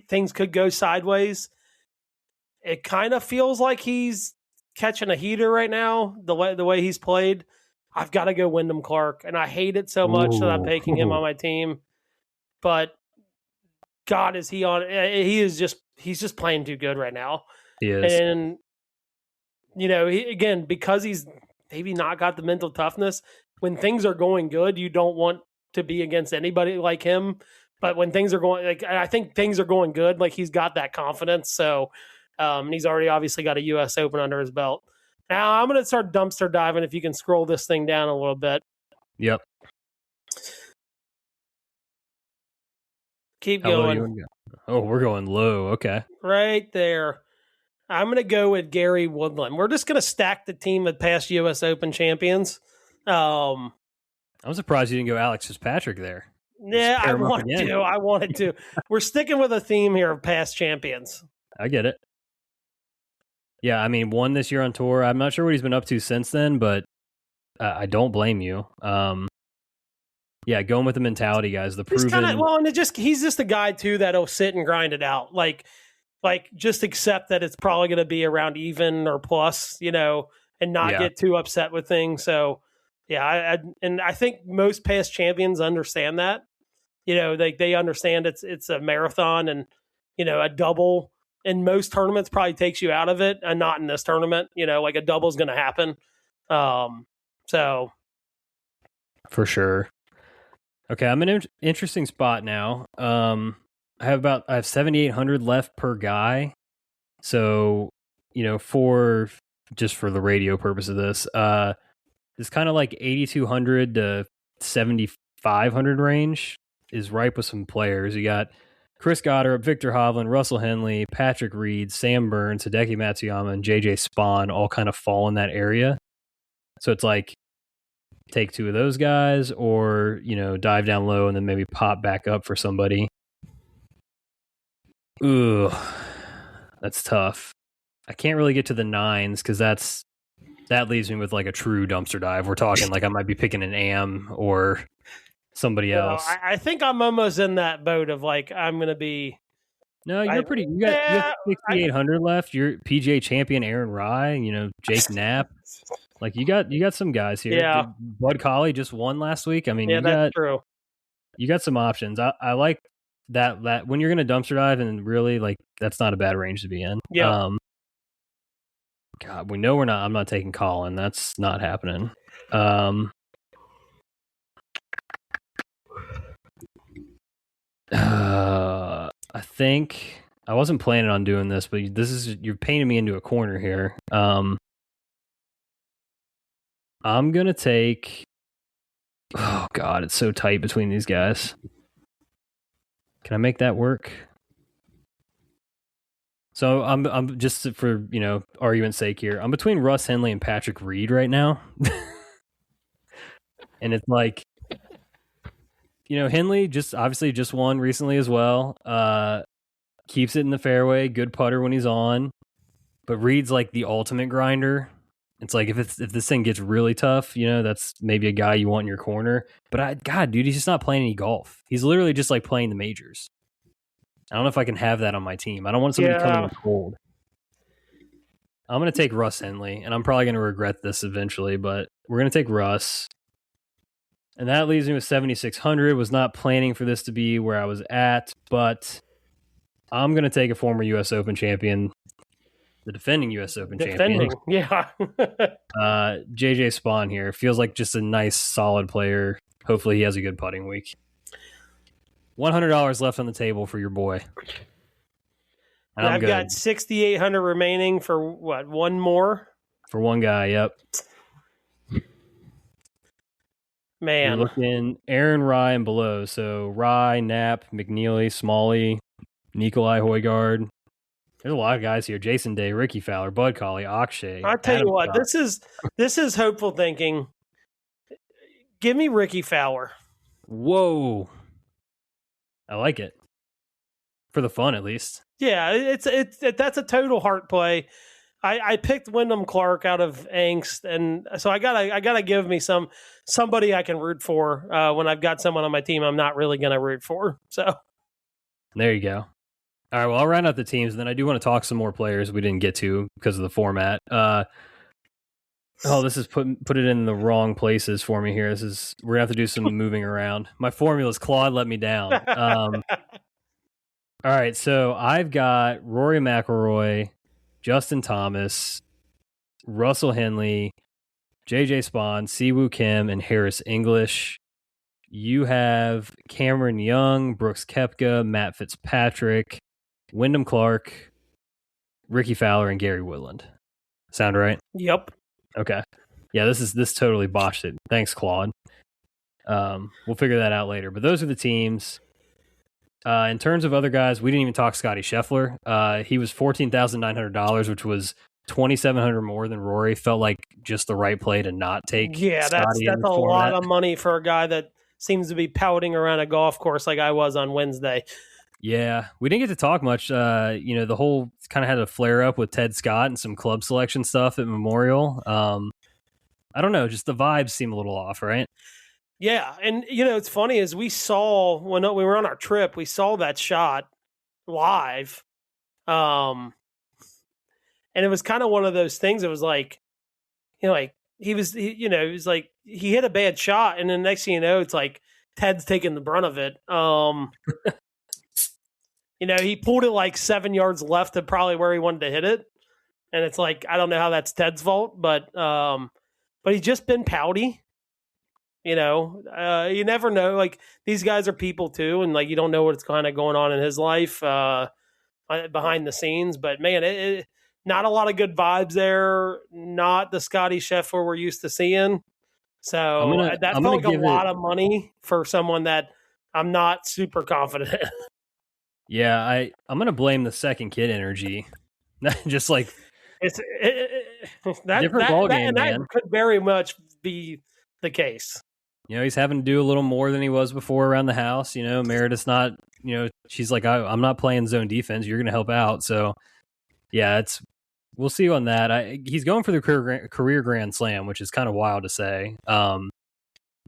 things could go sideways. It kind of feels like he's catching a heater right now. The way he's played, I've got to go Wyndham Clark, and I hate it so much that I'm taking him on my team. But God, is he on? He's just playing too good right now. he is. And because he's maybe not got the mental toughness. When things are going good, you don't want to be against anybody like him. But when things are going, like I think things are going good, like he's got that confidence. So he's already obviously got a U.S. Open under his belt. Now I'm going to start dumpster diving. If you can scroll this thing down a little bit. Yep. Keep How low going. you wanna go? Oh, we're going low. Okay. Right there. I'm going to go with Gary Woodland. We're just going to stack the team with past U.S. Open champions. I'm surprised you didn't go Alex Fitzpatrick there. Yeah, I wanted to. We're sticking with a theme here of past champions. I get it. Yeah, I mean, won this year on tour. I'm not sure what he's been up to since then, but I don't blame you. Yeah, going with the mentality, guys. The proven. He's just a guy too that'll sit and grind it out. Like just accept that it's probably going to be around even or plus, and not get too upset with things. So, yeah, I think most past champions understand that. They understand it's a marathon, and a double in most tournaments probably takes you out of it, and not in this tournament. Like a double is going to happen. So for sure. Okay, I'm in an interesting spot now. I have 7,800 left per guy. So, for the radio purpose of this, it's kind of like 8,200 to 7,500 range is ripe with some players. You got Chris Goddard, Victor Hovland, Russell Henley, Patrick Reed, Sam Burns, Hideki Matsuyama, and JJ Spawn all kind of fall in that area. So it's like take two of those guys or, dive down low and then maybe pop back up for somebody. Ooh, that's tough. I can't really get to the nines because that leaves me with like a true dumpster dive. We're talking like I might be picking an AM or somebody else. I think I'm almost in that boat of like I'm going to be. No, you're pretty. You got 6,800 left. You're PGA champion Aaron Rye. Jake Knapp. Like you got some guys here. Yeah. Bud Colley just won last week. I mean, that's true. You got some options. I like that when you're going to dumpster dive and really like that's not a bad range to be in. Yeah. God, we know I'm not taking Colin. That's not happening. I think I wasn't planning on doing this, but you're painting me into a corner here. I'm gonna take. Oh God, it's so tight between these guys. Can I make that work? So I'm just for argument's sake here. I'm between Russ Henley and Patrick Reed right now, and it's like, Henley obviously just won recently as well. Keeps it in the fairway, good putter when he's on, but Reed's like the ultimate grinder. It's like if this thing gets really tough, that's maybe a guy you want in your corner. But God, dude, he's just not playing any golf. He's literally just like playing the majors. I don't know if I can have that on my team. I don't want somebody coming in cold. I'm going to take Russ Henley, and I'm probably going to regret this eventually, but we're going to take Russ. And that leaves me with 7,600. Was not planning for this to be where I was at, but I'm going to take a former U.S. Open champion, the defending U.S. Open champion. Yeah. JJ Spawn here. Feels like just a nice, solid player. Hopefully he has a good putting week. $100 left on the table for your boy. And I've got 6,800 remaining for what? One more? For one guy, yep. Man. You're looking Aaron Rye and below. So Rye, Knapp, McNeely, Smalley, Nikolai Højgaard. There's a lot of guys here. Jason Day, Ricky Fowler, Bud Colley, Akshay. I'll tell you what, this is hopeful thinking. Give me Ricky Fowler. Whoa. I like it. for the fun at least. Yeah, that's a total heart play. I picked Wyndham Clark out of angst, and so I gotta give me somebody I can root for when I've got someone on my team I'm not really gonna root for. So there you go. All right, well, I'll round out the teams, and then I do want to talk some more players we didn't get to because of the format. This is put it in the wrong places for me here. We're gonna have to do some moving around. My formula's Claude let me down. All right, so I've got Rory McIlroy, Justin Thomas, Russell Henley, JJ Spawn, Siwoo Kim, and Harris English. You have Cameron Young, Brooks Koepka, Matt Fitzpatrick, Wyndham Clark, Ricky Fowler, and Gary Woodland. Sound right? Yep. Okay. Yeah, this totally botched it. Thanks, Claude. We'll figure that out later. But those are the teams. In terms of other guys, we didn't even talk Scotty Scheffler. He was $14,900, which was $2,700 more than Rory. Felt like just the right play to not take. Yeah, that's a lot of money for a guy that seems to be pouting around a golf course like I was on Wednesday. Yeah, we didn't get to talk much. The whole kind of had a flare up with Ted Scott and some club selection stuff at Memorial. I don't know, just the vibes seem a little off, right? Yeah, and it's funny is we saw when we were on our trip, we saw that shot live, and it was kind of one of those things. It was like, he was like he hit a bad shot, and then next thing you know, it's like Ted's taking the brunt of it. He pulled it like 7 yards left of probably where he wanted to hit it, and it's like I don't know how that's Ted's fault, but he's just been pouty. You never know. Like these guys are people too, and like you don't know what's kind of going on in his life behind the scenes. But man, not a lot of good vibes there. Not the Scotty Scheffler we're used to seeing. So that felt like a lot of money for someone that I'm not super confident in. Yeah, I'm gonna blame the second kid energy. Just like it's different ballgame, man. That could very much be the case. He's having to do a little more than he was before around the house. Meredith's not. She's like, I'm not playing zone defense. You're gonna help out. So yeah, we'll see on that. He's going for the career Grand Slam, which is kind of wild to say.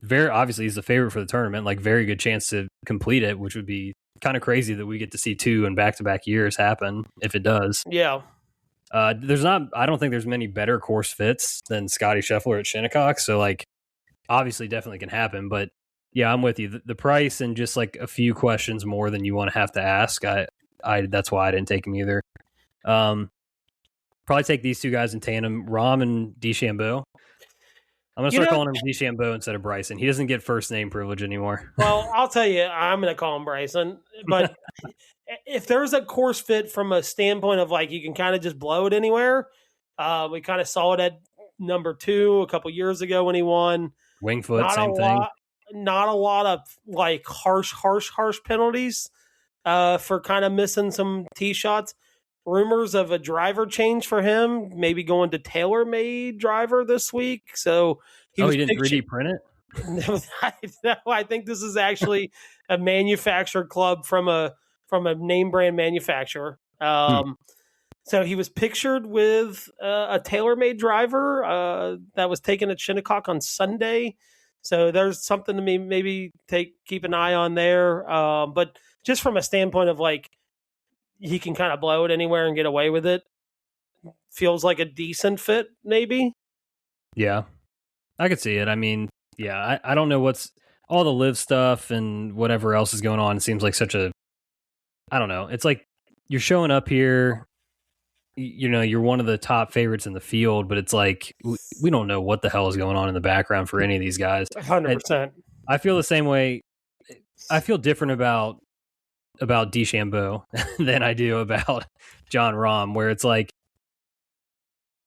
Very obviously he's the favorite for the tournament. Like very good chance to complete it, which would be kind of crazy that we get to see two in back-to-back years happen if it does. Yeah. I don't think there's many better course fits than Scotty Scheffler at Shinnecock. So like, obviously definitely can happen, but yeah, I'm with you. The price and just like a few questions more than you want to have to ask. That's why I didn't take him either. Probably take these two guys in tandem, Rahm and DeChambeau. I'm going to start calling him DeChambeau instead of Bryson. He doesn't get first name privilege anymore. Well, I'll tell you, I'm going to call him Bryson. But if there's a course fit from a standpoint of like you can kind of just blow it anywhere, we kind of saw it at number 2 a couple years ago when he won. Wingfoot, same thing. Not a lot of like harsh penalties for kind of missing some tee shots. Rumors of a driver change for him, maybe going to TaylorMade driver this week. So he didn't 3D print it? No, I think this is actually a manufactured club from a name brand manufacturer. So he was pictured with a TaylorMade driver that was taken at Shinnecock on Sunday. So there's something to maybe keep an eye on there. But just from a standpoint of like, he can kind of blow it anywhere and get away with it. Feels like a decent fit, maybe. Yeah, I could see it. I mean, yeah, I don't know what's all the live stuff and whatever else is going on. It seems like I don't know. It's like you're showing up here, you're one of the top favorites in the field, but it's like we don't know what the hell is going on in the background for any of these guys. 100%. I feel the same way. I feel different about DeChambeau than I do about Jon Rahm, where it's like,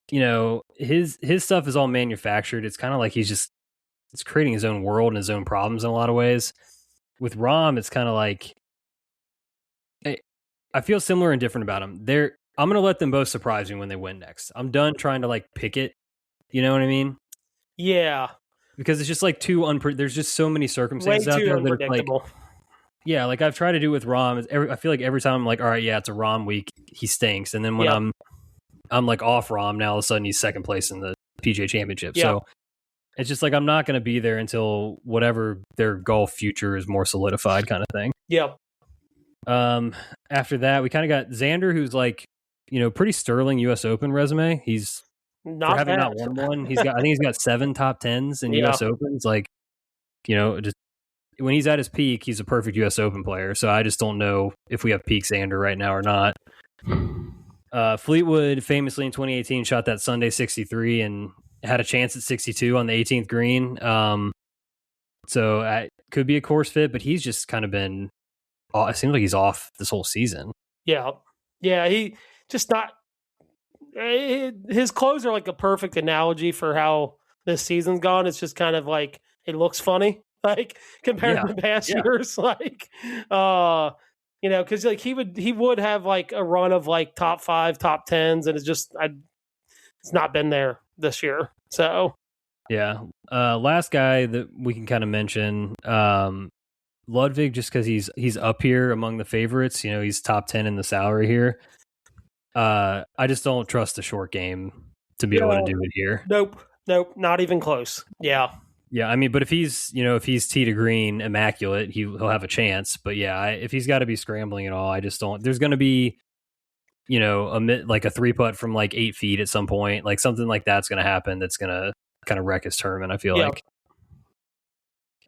his stuff is all manufactured. It's kind of like it's creating his own world and his own problems in a lot of ways. With Rahm, it's kind of like, I feel similar and different about him. I'm going to let them both surprise me when they win next. I'm done trying to like pick it. You know what I mean? Yeah. Because it's just like there's just so many circumstances out there that are like, Yeah, like I've tried to do with Rom. I feel like every time I'm like, all right, yeah, it's a Rom week, he stinks, and then when I'm like off Rom, now all of a sudden he's second place in the PGA Championship. Yep. So it's just like I'm not going to be there until whatever their golf future is more solidified, kind of thing. Yep. After that, we kind of got Xander, who's like, pretty sterling U.S. Open resume. He's not for having bad. not won one. I think he's got 7 top 10s in U.S. Opens. Like, just when he's at his peak, he's a perfect U.S. Open player. So I just don't know if we have peak Xander right now or not. Fleetwood famously in 2018 shot that Sunday 63 and had a chance at 62 on the 18th green. So it could be a course fit, but he's just kind of been. It seems like he's off this whole season. Yeah, he just not. His clothes are like a perfect analogy for how this season's gone. It's just kind of like it looks funny, like compared to past years. Like, because like he would have like a run of like top 5, top 10s, and it's not been there this year. So yeah, last guy that we can kind of mention, Ludwig, just because he's up here among the favorites. He's top 10 in the salary here. I just don't trust the short game to be able to do it here. Nope, not even close. Yeah. I mean, but if he's tee to green immaculate, he'll have a chance. But yeah, if he's got to be scrambling at all, I just don't. There's going to be, like a 3-putt from like 8 feet at some point, like something like that's going to happen. That's going to kind of wreck his tournament. I feel like.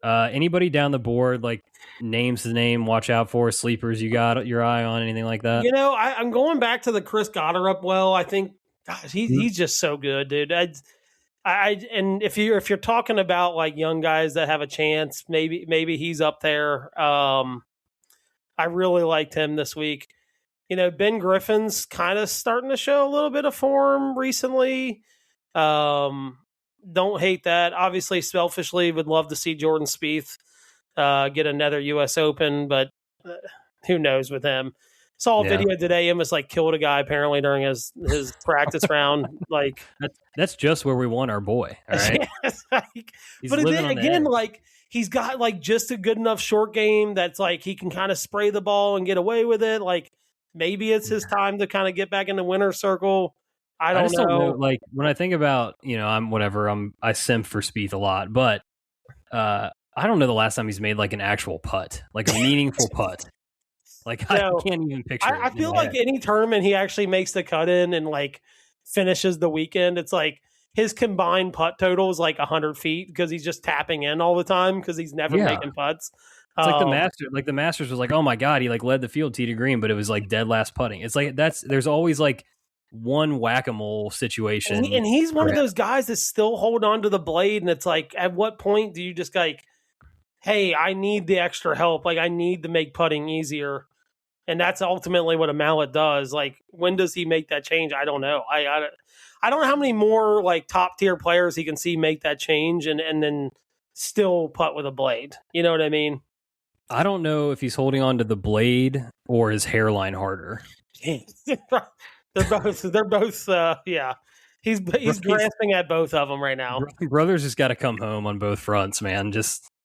Anybody down the board, like names the name, watch out for sleepers you got your eye on, anything like that? I'm going back to the Chris Goddard. Well, I think, gosh, he's just so good, dude. And if you're talking about like young guys that have a chance, maybe he's up there. I really liked him this week. Ben Griffin's kind of starting to show a little bit of form recently. Don't hate that. Obviously, selfishly, would love to see Jordan Spieth get another U.S. Open, but who knows with him. Saw a video today. Him was like killed a guy apparently during his practice round. Like that's just where we want our boy. All right. But again, like he's got like just a good enough short game that's like he can kind of spray the ball and get away with it. Like maybe it's his time to kind of get back in the winner's circle. I don't know. Like when I think about, I simp for Spieth a lot, but I don't know the last time he's made like an actual putt, like a meaningful putt. Like I can't even picture it. I feel like any tournament he actually makes the cut in and like finishes the weekend, it's like his combined putt total is like 100 feet because he's just tapping in all the time because he's never making putts. It's like the Masters. Like the Masters was like, oh my god, he like led the field tee to green, but it was like dead last putting. It's like there's always like one whack-a-mole situation, and he's one of those guys that still hold on to the blade, and it's like, at what point do you just like, hey, I need the extra help, like I need to make putting easier, and that's ultimately what a mallet does. Like, when does he make that change? I don't know. I don't know how many more like top tier players he can see make that change and then still putt with a blade. You know what I mean? I don't know if he's holding on to the blade or his hairline harder. They're both. Yeah, he's grasping at both of them right now. Brothers just got to come home on both fronts, man.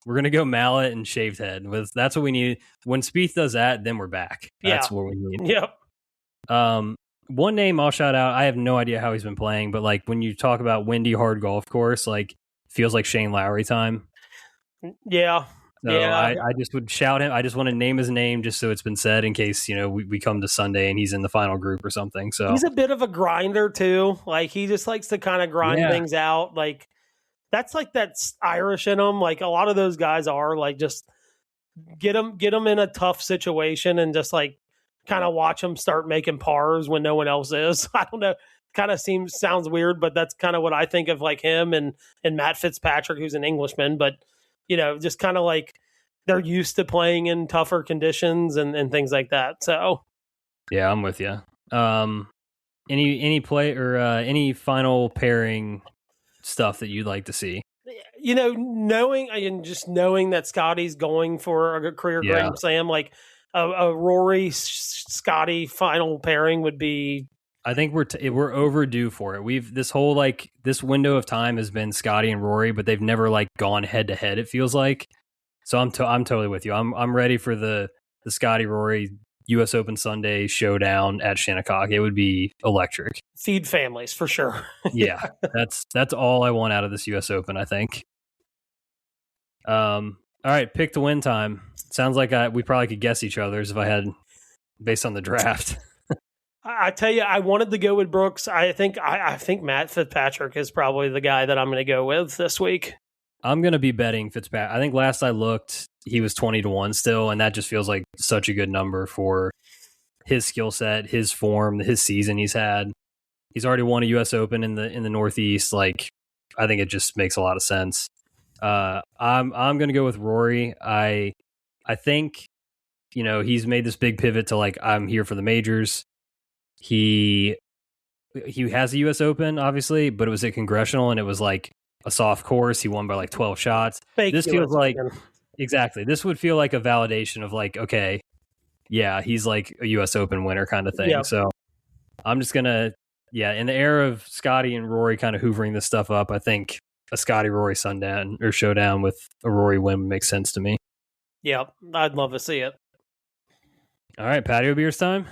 We're gonna go mallet and shaved head. That's what we need. When Spieth does that, then we're back. That's what we need. Yep. One name I'll shout out. I have no idea how he's been playing, but like when you talk about windy, hard golf course, like feels like Shane Lowry time. Yeah. So I just would shout him. I just want to name his name just so it's been said in case, we come to Sunday and he's in the final group or something. So he's a bit of a grinder too. Like he just likes to kind of grind things out. Like that's Irish in him. Like a lot of those guys are like, just get them in a tough situation and just like kind of watch them start making pars when no one else is. I don't know. Kind of sounds weird, but that's kind of what I think of like him and Matt Fitzpatrick, who's an Englishman, but just kind of like they're used to playing in tougher conditions and things like that. So, yeah, I'm with you. Any play or any final pairing stuff that you'd like to see? Knowing that Scotty's going for a career Grand Slam, like a Rory Scotty final pairing would be. I think we're overdue for it. This whole this window of time has been Scotty and Rory, but they've never like gone head to head. It feels like So I'm totally with you. I'm ready for the Scotty Rory U.S. Open Sunday showdown at Shinnecock. It would be electric. Feed families for sure. Yeah, that's all I want out of this U.S. Open, I think. All right, pick to win time. Sounds like we probably could guess each other's if I had based on the draft. I tell you, I wanted to go with Brooks. I think Matt Fitzpatrick is probably the guy that I'm going to go with this week. I'm going to be betting Fitzpatrick. I think last I looked, he was 20-1 still, and that just feels like such a good number for his skill set, his form, his season he's had. He's already won a U.S. Open in the Northeast. Like, I think it just makes a lot of sense. I'm going to go with Rory. I think, he's made this big pivot to like, I'm here for the majors. He has a U.S. Open, obviously, but it was at Congressional, and it was like a soft course. He won by like 12 shots. This feels like exactly. This would feel like a validation of like, okay, yeah, he's like a U.S. Open winner kind of thing. Yep. So I'm just gonna, in the era of Scotty and Rory kind of hoovering this stuff up, I think a Scotty Rory sundown or showdown with a Rory win would make sense to me. Yeah, I'd love to see it. All right, patio beers time.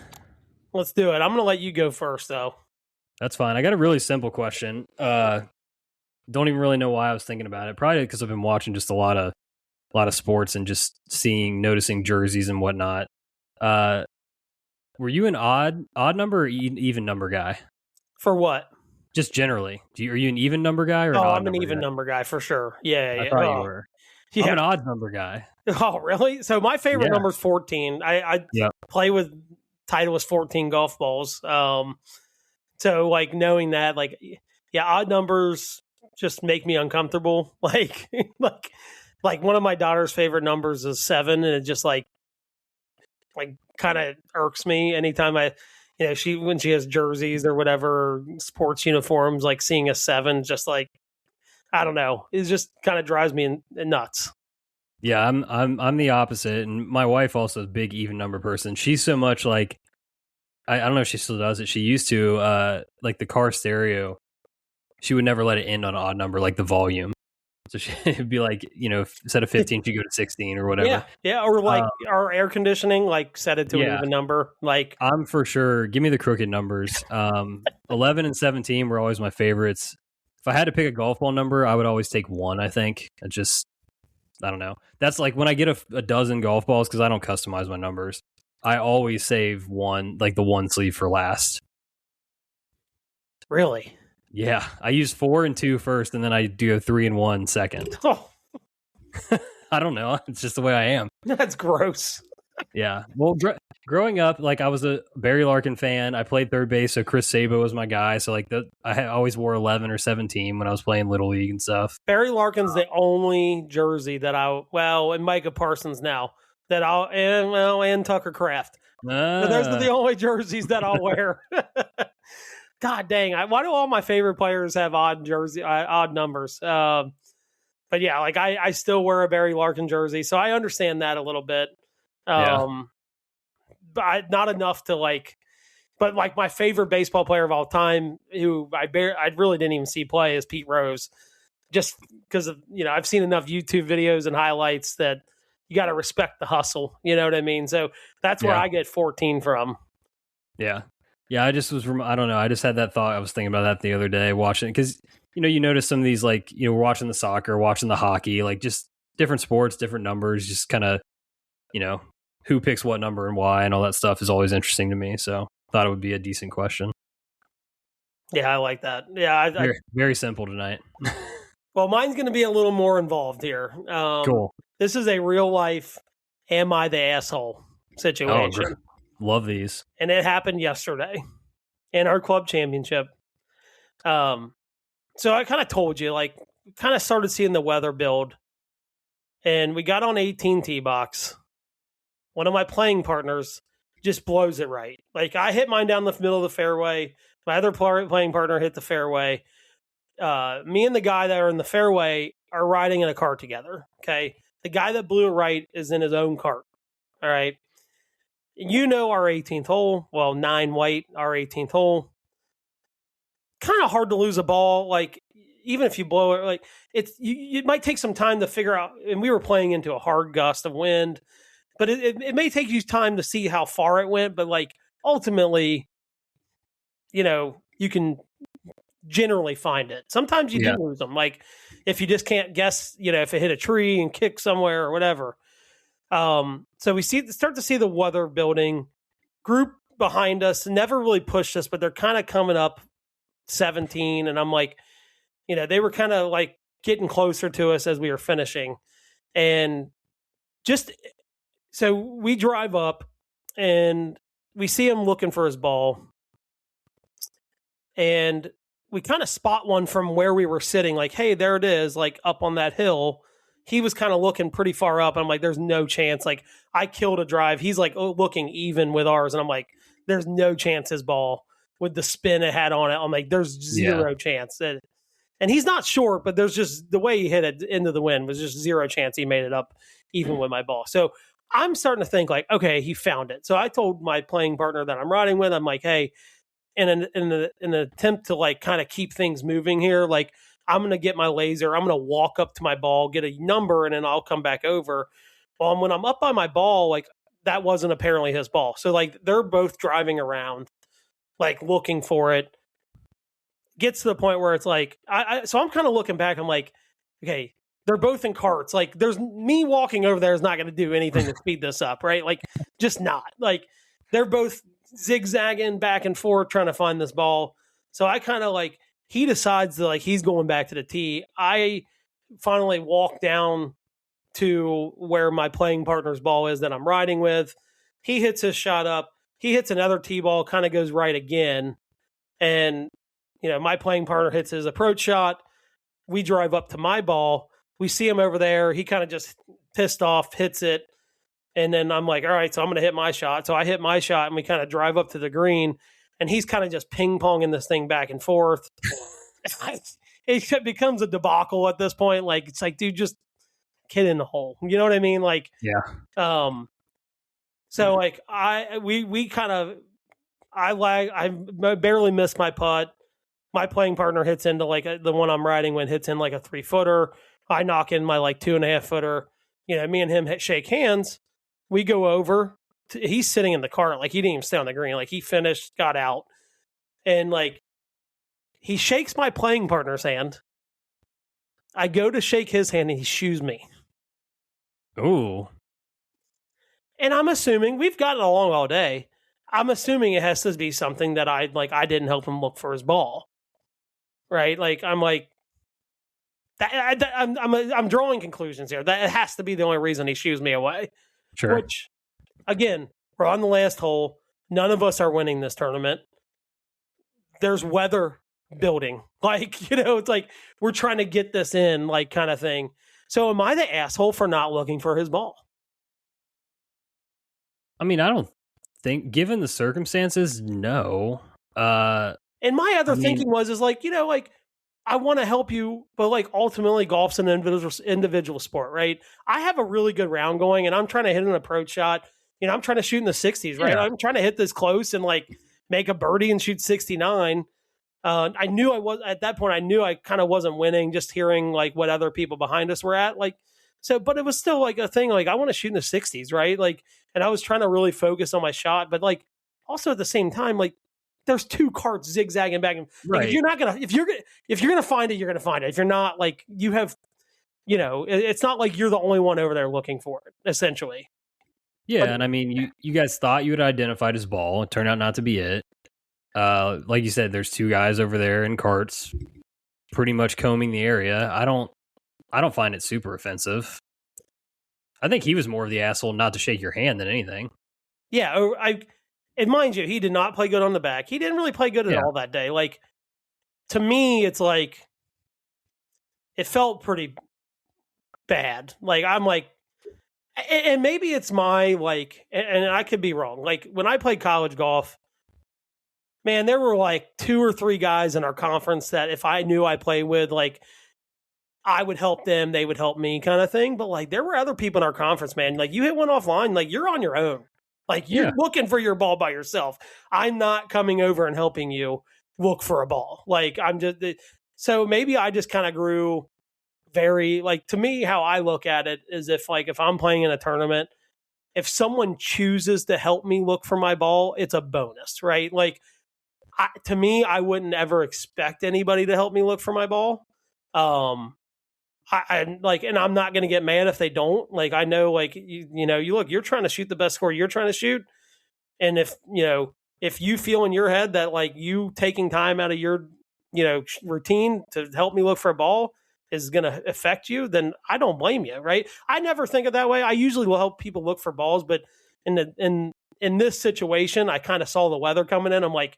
Let's do it. I'm going to let you go first, though. That's fine. I got a really simple question. Don't even really know why I was thinking about it. Probably because I've been watching just a lot of sports and just noticing jerseys and whatnot. Were you an odd number or even number guy? For what? Just generally. Are you an even number guy or an odd odd I'm an even number guy for sure. Yeah. I thought you were. Yeah. I'm an odd number guy. Oh, really? So my favorite number is 14. I play with Titleist 14 golf balls. So like knowing that, like, odd numbers just make me uncomfortable. Like one of my daughter's favorite numbers is 7, and it just like kind of irks me anytime when she has jerseys or whatever sports uniforms, like seeing a 7, just like, I don't know, it just kind of drives me nuts. Yeah, I'm the opposite, and my wife also is a big even number person. She's so much like, I don't know if she still does it. She used to like the car stereo. She would never let it end on an odd number, like the volume. So she'd be like, instead of 15, she'd go to 16 or whatever. Yeah, or like our air conditioning, like set it to an even number. Like I'm for sure. Give me the crooked numbers. 11 and 17 were always my favorites. If I had to pick a golf ball number, I would always take 1. I think I don't know. That's like when I get a dozen golf balls, because I don't customize my numbers. I always save 1, like the 1 sleeve for last. Really? Yeah, I use 4 and 2 first, and then I do 3 and 1 second. Oh. I don't know. It's just the way I am. That's gross. Yeah. Well, growing up, like I was a Barry Larkin fan. I played third base, so Chris Sabo was my guy. So like I always wore 11 or 17 when I was playing Little League and stuff. Barry Larkin's the only jersey that and Micah Parsons now that and Tucker Kraft. Those are the only jerseys that I'll wear. God dang! Why do all my favorite players have odd numbers? But yeah, like I still wear a Barry Larkin jersey, so I understand that a little bit. But not enough to like. But like my favorite baseball player of all time, who I really didn't even see play, is Pete Rose, just because of I've seen enough YouTube videos and highlights that you got to respect the hustle. You know what I mean? So that's where I get 14 from. Yeah. Yeah, I just I don't know. I just had that thought. I was thinking about that the other day watching it because, you notice some of these, like, we're watching the soccer, watching the hockey, like just different sports, different numbers, just kind of, who picks what number and why and all that stuff is always interesting to me. So thought it would be a decent question. Yeah, I like that. Yeah. Very, very simple tonight. Well, mine's going to be a little more involved here. Cool. This is a real life, am I the asshole situation. Oh, love these. And it happened yesterday in our club championship. So I kind of told you, like, kind of started seeing the weather build. And we got on 18 tee box. One of my playing partners just blows it right. Like, I hit mine down the middle of the fairway. My other playing partner hit the fairway. Me and the guy that are in the fairway are riding in a cart together. Okay. The guy that blew it right is in his own cart. All right. Our 18th hole. Well, 9 white, our 18th hole. Kind of hard to lose a ball. Like, even if you blow it, like it might take some time to figure out. And we were playing into a hard gust of wind, but it may take you time to see how far it went. But like ultimately, you can generally find it. Sometimes you do lose them. Like if you just can't guess, if it hit a tree and kicked somewhere or whatever. So we start to see the weather building. Group behind us never really pushed us, but they're kind of coming up 17. And I'm like, they were kind of like getting closer to us as we were finishing. And so we drive up and we see him looking for his ball. And we kind of spot one from where we were sitting, like, hey, there it is, like up on that hill. He was kind of looking pretty far up. I'm like, there's no chance. Like, I killed a drive. He's like looking even with ours. And I'm like, there's no chance his ball with the spin it had on it. I'm like, there's zero chance. And he's not short, but there's just the way he hit it into the wind was just zero chance he made it up even with my ball. So I'm starting to think like, okay, he found it. So I told my playing partner that I'm riding with, I'm like, hey, in an attempt to like kind of keep things moving here, like I'm going to get my laser. I'm going to walk up to my ball, get a number, and then I'll come back over. Well, when I'm up by my ball, like that wasn't apparently his ball. So like they're both driving around, like looking for it. Gets to the point where it's like, so I'm kind of looking back. I'm like, okay, they're both in carts. Like there's me walking over there is not going to do anything to speed this up. Right. Like just not like they're both zigzagging back and forth trying to find this ball. So I kind of like, he decides that like he's going back to the tee. I finally walk down to where my playing partner's ball is that I'm riding with. He hits his shot up. He hits another tee ball, kind of goes right again. And, my playing partner hits his approach shot. We drive up to my ball. We see him over there. He kind of just pissed off, hits it. And then I'm like, all right, so I'm going to hit my shot. So I hit my shot and we kind of drive up to the green. And he's kind of just ping-ponging this thing back and forth. It becomes a debacle at this point. Like, it's like, dude, just get in the hole. You know what I mean? Like, yeah. So, like, I barely missed my putt. My playing partner hits into, like, the one I'm riding with hits in, like, a 3-footer. I knock in my, like, 2.5-footer. Me and him shake hands. We go over. He's sitting in the cart, like he didn't even stay on the green. Like he finished, got out, and like he shakes my playing partner's hand. I go to shake his hand, and he shoos me. Ooh. And I'm assuming we've gotten along all day. I'm assuming it has to be something that I didn't help him look for his ball, right? Like I'm like that. I'm drawing conclusions here. That it has to be the only reason he shoos me away. Sure. Which, again, we're on the last hole. None of us are winning this tournament. There's weather building. Like, it's like we're trying to get this in, like, kind of thing. So am I the asshole for not looking for his ball? I mean, I don't think, given the circumstances, no. And my other thinking is like, like, I want to help you, but like ultimately golf's an individual sport, right? I have a really good round going and I'm trying to hit an approach shot. I'm trying to shoot in the 60s, right? Yeah. I'm trying to hit this close and like make a birdie and shoot 69. I knew at that point, I knew I kind of wasn't winning, just hearing like what other people behind us were at. Like, so, but it was still like a thing. Like I want to shoot in the 60s, right? Like, and I was trying to really focus on my shot, but like also at the same time, like, there's two carts zigzagging back and like, if you're gonna find it, you're gonna find it. If you're not, like, you have, it's not like you're the only one over there looking for it, essentially. Yeah, and I mean, you guys thought you had identified his ball. It turned out not to be it. Like you said, there's two guys over there in carts, pretty much combing the area. I don't find it super offensive. I think he was more of the asshole not to shake your hand than anything. Yeah, and mind you, he did not play good on the back. He didn't really play good at all that day. Like, to me, it's like, it felt pretty bad. Like, I'm like, and maybe it's my, like, and I could be wrong. Like, when I played college golf, man, there were like 2 or 3 guys in our conference that if I knew I played with, like, I would help them, they would help me kind of thing. But, like, there were other people in our conference, man. Like, you hit one offline, like, you're on your own. Like, you're looking for your ball by yourself. I'm not coming over and helping you look for a ball. Like, I'm just So maybe I just kind of grew very, like, to me, how I look at it is if I'm playing in a tournament, if someone chooses to help me look for my ball, it's a bonus, right? Like, to me, I wouldn't ever expect anybody to help me look for my ball. And I'm not going to get mad if they don't. Like, I know, like, you look, you're trying to shoot the best score you're trying to shoot. And if you feel in your head that, like, you taking time out of your, routine to help me look for a ball is going to affect you, then I don't blame you. Right. I never think of that way. I usually will help people look for balls, but in this situation, I kind of saw the weather coming in. I'm like,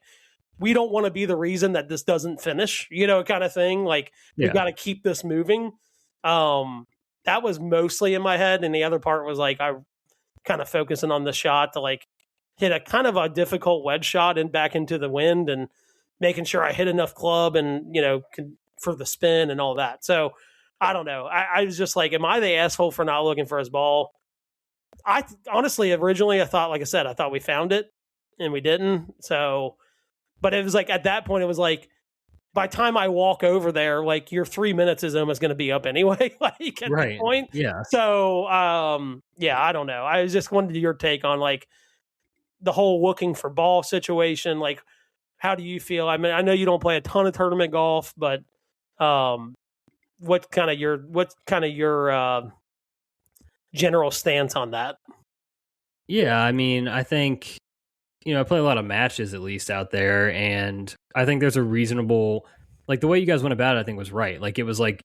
we don't want to be the reason that this doesn't finish, kind of thing. Like, we got to keep this moving. That was mostly in my head. And the other part was, like, I kind of focusing on the shot to, like, hit a kind of a difficult wedge shot and back into the wind and making sure I hit enough club and, for the spin and all that. So I don't know. I was just like, am I the asshole for not looking for his ball? I honestly, originally I thought, like I said, I thought we found it and we didn't. So, but it was like, at that point, it was like, by the time I walk over there, like, your 3 minutes is almost going to be up anyway, like, at that point. Yeah. So, I don't know. I just wanted your take on, like, the whole looking for ball situation. Like, how do you feel? I mean, I know you don't play a ton of tournament golf, but what's kind of your general stance on that? Yeah, I mean, I think, I play a lot of matches, at least, out there, and I think there's a reasonable, like, the way you guys went about it, I think was right. Like, it was like,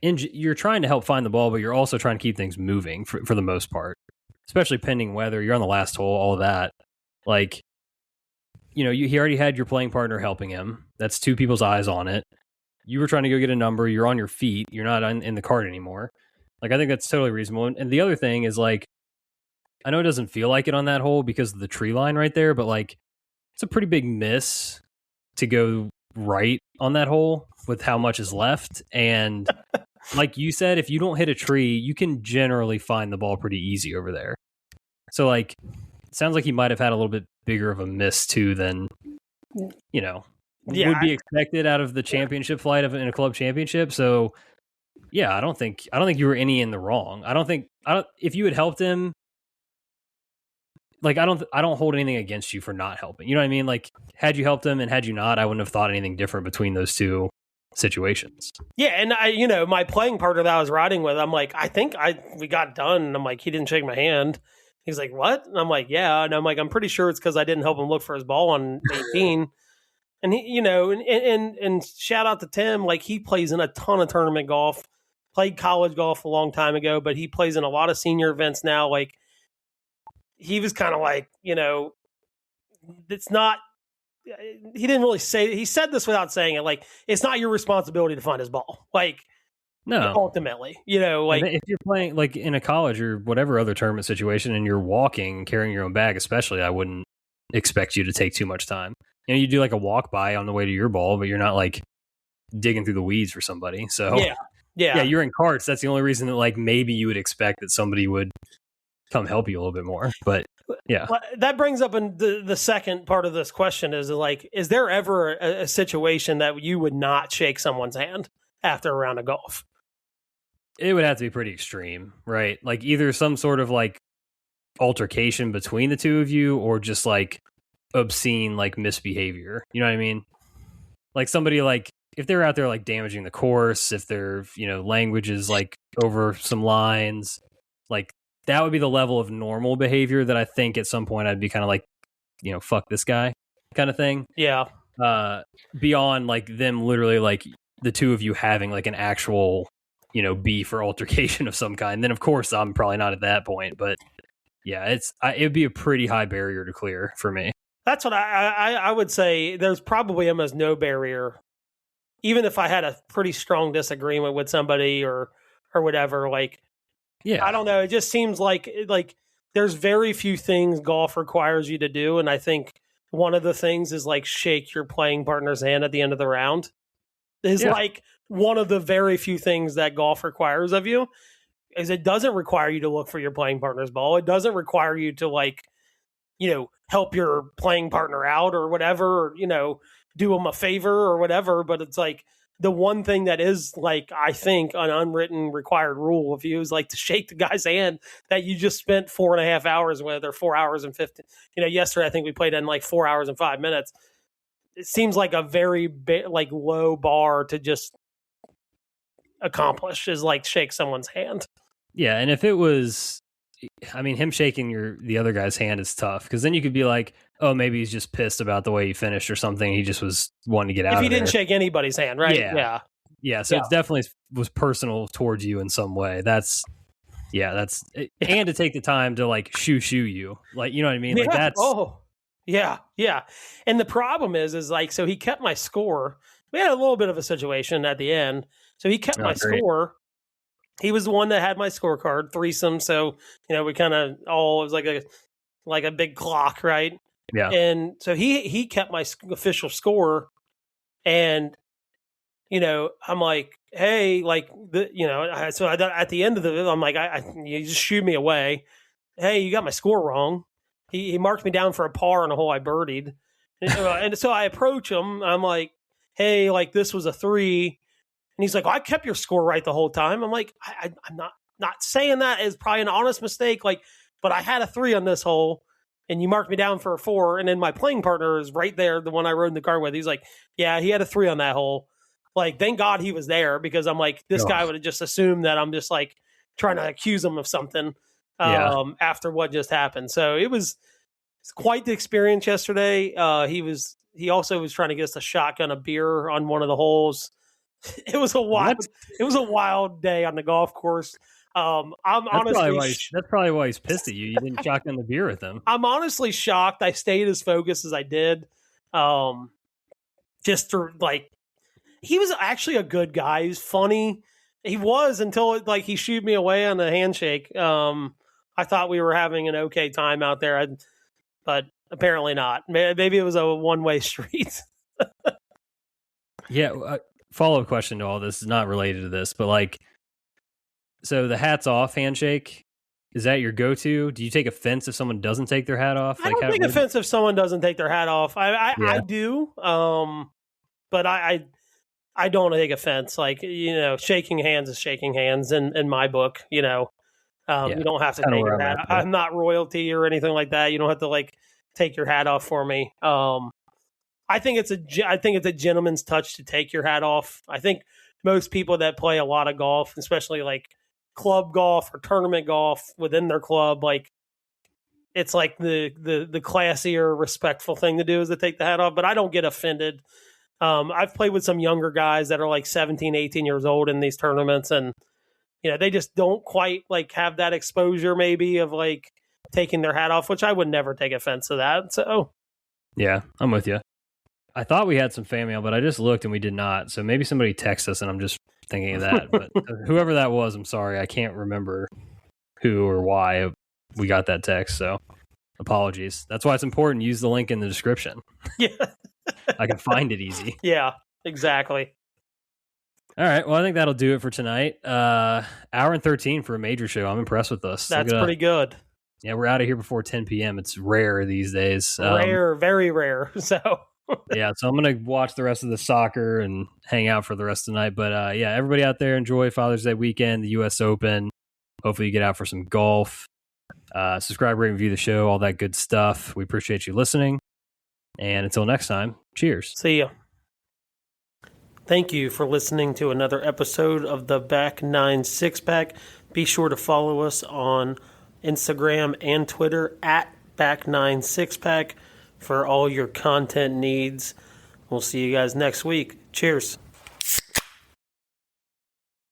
you're trying to help find the ball, but you're also trying to keep things moving for the most part, especially pending weather. You're on the last hole, all of that. Like, he already had your playing partner helping him. That's two people's eyes on it. You were trying to go get a number. You're on your feet. You're not in the cart anymore. Like, I think that's totally reasonable. And the other thing is, like, I know it doesn't feel like it on that hole because of the tree line right there, but, like, it's a pretty big miss to go right on that hole with how much is left. And like you said, if you don't hit a tree, you can generally find the ball pretty easy over there. So, like, it sounds like he might have had a little bit bigger of a miss too than, would be expected out of the championship flight in a club championship. So, yeah, I don't think you were any in the wrong. If you had helped him, like, I don't hold anything against you for not helping. You know what I mean? Like, had you helped him and had you not, I wouldn't have thought anything different between those two situations. Yeah, and my playing partner that I was riding with, I'm like, I think we got done, and I'm like, he didn't shake my hand. He's like, what? And I'm like, yeah, and I'm like, I'm pretty sure it's because I didn't help him look for his ball on 18. And he, and shout out to Tim, like, he plays in a ton of tournament golf, played college golf a long time ago, but he plays in a lot of senior events now. Like, he was kind of like, it's not, he didn't really say, he said this without saying it, like, it's not your responsibility to find his ball. Like, no, ultimately, like, if you're playing, like, in a college or whatever other tournament situation and you're walking, carrying your own bag, especially, I wouldn't expect you to take too much time. You do like a walk by on the way to your ball, but you're not, like, digging through the weeds for somebody. So yeah, you're in carts. That's the only reason that, like, maybe you would expect that somebody would come help you a little bit more. But yeah, that brings up in the second part of this question is, like, is there ever a situation that you would not shake someone's hand after a round of golf? It would have to be pretty extreme, right? Like, either some sort of, like, altercation between the two of you, or just, like, obscene, like, misbehavior. You know what I mean? Like, somebody, like, if they're out there, like, damaging the course, if their language is, like, over some lines, like, that would be the level of normal behavior that I think at some point I'd be kind of like, fuck this guy kind of thing. Yeah. Beyond, like, them literally, like, the two of you having, like, an actual, beef or altercation of some kind, then of course I'm probably not at that point. But yeah, it'd be a pretty high barrier to clear for me. That's what I would say. There's probably almost no barrier, even if I had a pretty strong disagreement with somebody or whatever. Like, yeah, I don't know. It just seems like there's very few things golf requires you to do, and I think one of the things is, like, shake your playing partner's hand at the end of the round. Is like one of the very few things that golf requires of you. Is it doesn't require you to look for your playing partner's ball. It doesn't require you to, like, help your playing partner out or whatever, or, do them a favor or whatever. But it's like, the one thing that is like, I think, an unwritten required rule of you is like to shake the guy's hand that you just spent 4.5 hours with, or 4 hours and 50. Yesterday I think we played in like 4 hours and 5 minutes. It seems like a very like low bar to just accomplish, is like shake someone's hand. Yeah, and if it was, I mean, him shaking the other guy's hand is tough, because then you could be like, oh, maybe he's just pissed about the way he finished or something. He just was wanting to get out. If he of there. didn't shake anybody's hand, right? Yeah. So it definitely was personal towards you in some way. That's and to take the time to like shoo you, like, you know what I mean? Like that's yeah. And the problem is like, so he kept my score. We had a little bit of a situation at the end, so he kept my score. He was the one that had my scorecard, threesome. So we kind of it was like a big clock, right? Yeah. And so he kept my official score, and I'm like, hey, like so at the end of I'm like, you just shooed me away. Hey, you got my score wrong. He marked me down for a par on a hole I birdied, and so I approach him. I'm like, hey, like this was a 3, and he's like, I kept your score right the whole time. I'm like, I'm not saying that is probably an honest mistake, like, but I had a 3 on this hole, and you marked me down for a 4, and then my playing partner is right there, the one I rode in the car with. He's like, yeah, he had a 3 on that hole. Like, thank God he was there, because I'm like, this guy would have just assumed that I'm just like trying to accuse him of something after what just happened. So it's quite the experience yesterday. He also was trying to get us to shotgun a beer on one of the holes. It was a wild day on the golf course. That's probably why he's pissed at you. You didn't shotgun the beer with him. I'm honestly shocked I stayed as focused as I did. Just to like, he was actually a good guy. He was funny. He was, until like he shooed me away on the handshake. I thought we were having an okay time out there, but apparently not. Maybe it was a one-way street. Yeah. Follow-up question to all this is not related to this, but like, so the hats off handshake, is that your go-to? Do you take offense if someone doesn't take their hat off? I don't take offense if someone doesn't take their hat off. I do, but I don't take offense. Like, shaking hands is shaking hands in my book. You don't have to take your hat off. I'm not royalty or anything like that. You don't have to like take your hat off for me. I think it's a gentleman's touch to take your hat off. I think most people that play a lot of golf, especially like club golf or tournament golf within their club, like it's like the classier, respectful thing to do is to take the hat off. But I don't get offended. I've played with some younger guys that are like 17, 18 years old in these tournaments, and they just don't quite like have that exposure maybe of like taking their hat off, which I would never take offense to that. So yeah, I'm with you. I thought we had some fan mail, but I just looked and we did not. So maybe somebody texted us and I'm just thinking of that. But whoever that was, I'm sorry. I can't remember who or why we got that text. So apologies. That's why it's important. Use the link in the description. Yeah. I can find it easy. Yeah, exactly. All right. Well, I think that'll do it for tonight. Hour and 13 for a major show. I'm impressed with us. That's pretty good. Yeah, we're out of here before 10 p.m. It's rare these days. Rare, very rare. So yeah, so I'm going to watch the rest of the soccer and hang out for the rest of the night. But yeah, everybody out there, enjoy Father's Day weekend, the U.S. Open. Hopefully you get out for some golf. Subscribe, rate, review the show, all that good stuff. We appreciate you listening. And until next time, cheers. See ya. Thank you for listening to another episode of the Back 9 Six-Pack. Be sure to follow us on Instagram and Twitter at Back 9 Six-Pack for all your content needs. We'll see you guys next week. Cheers.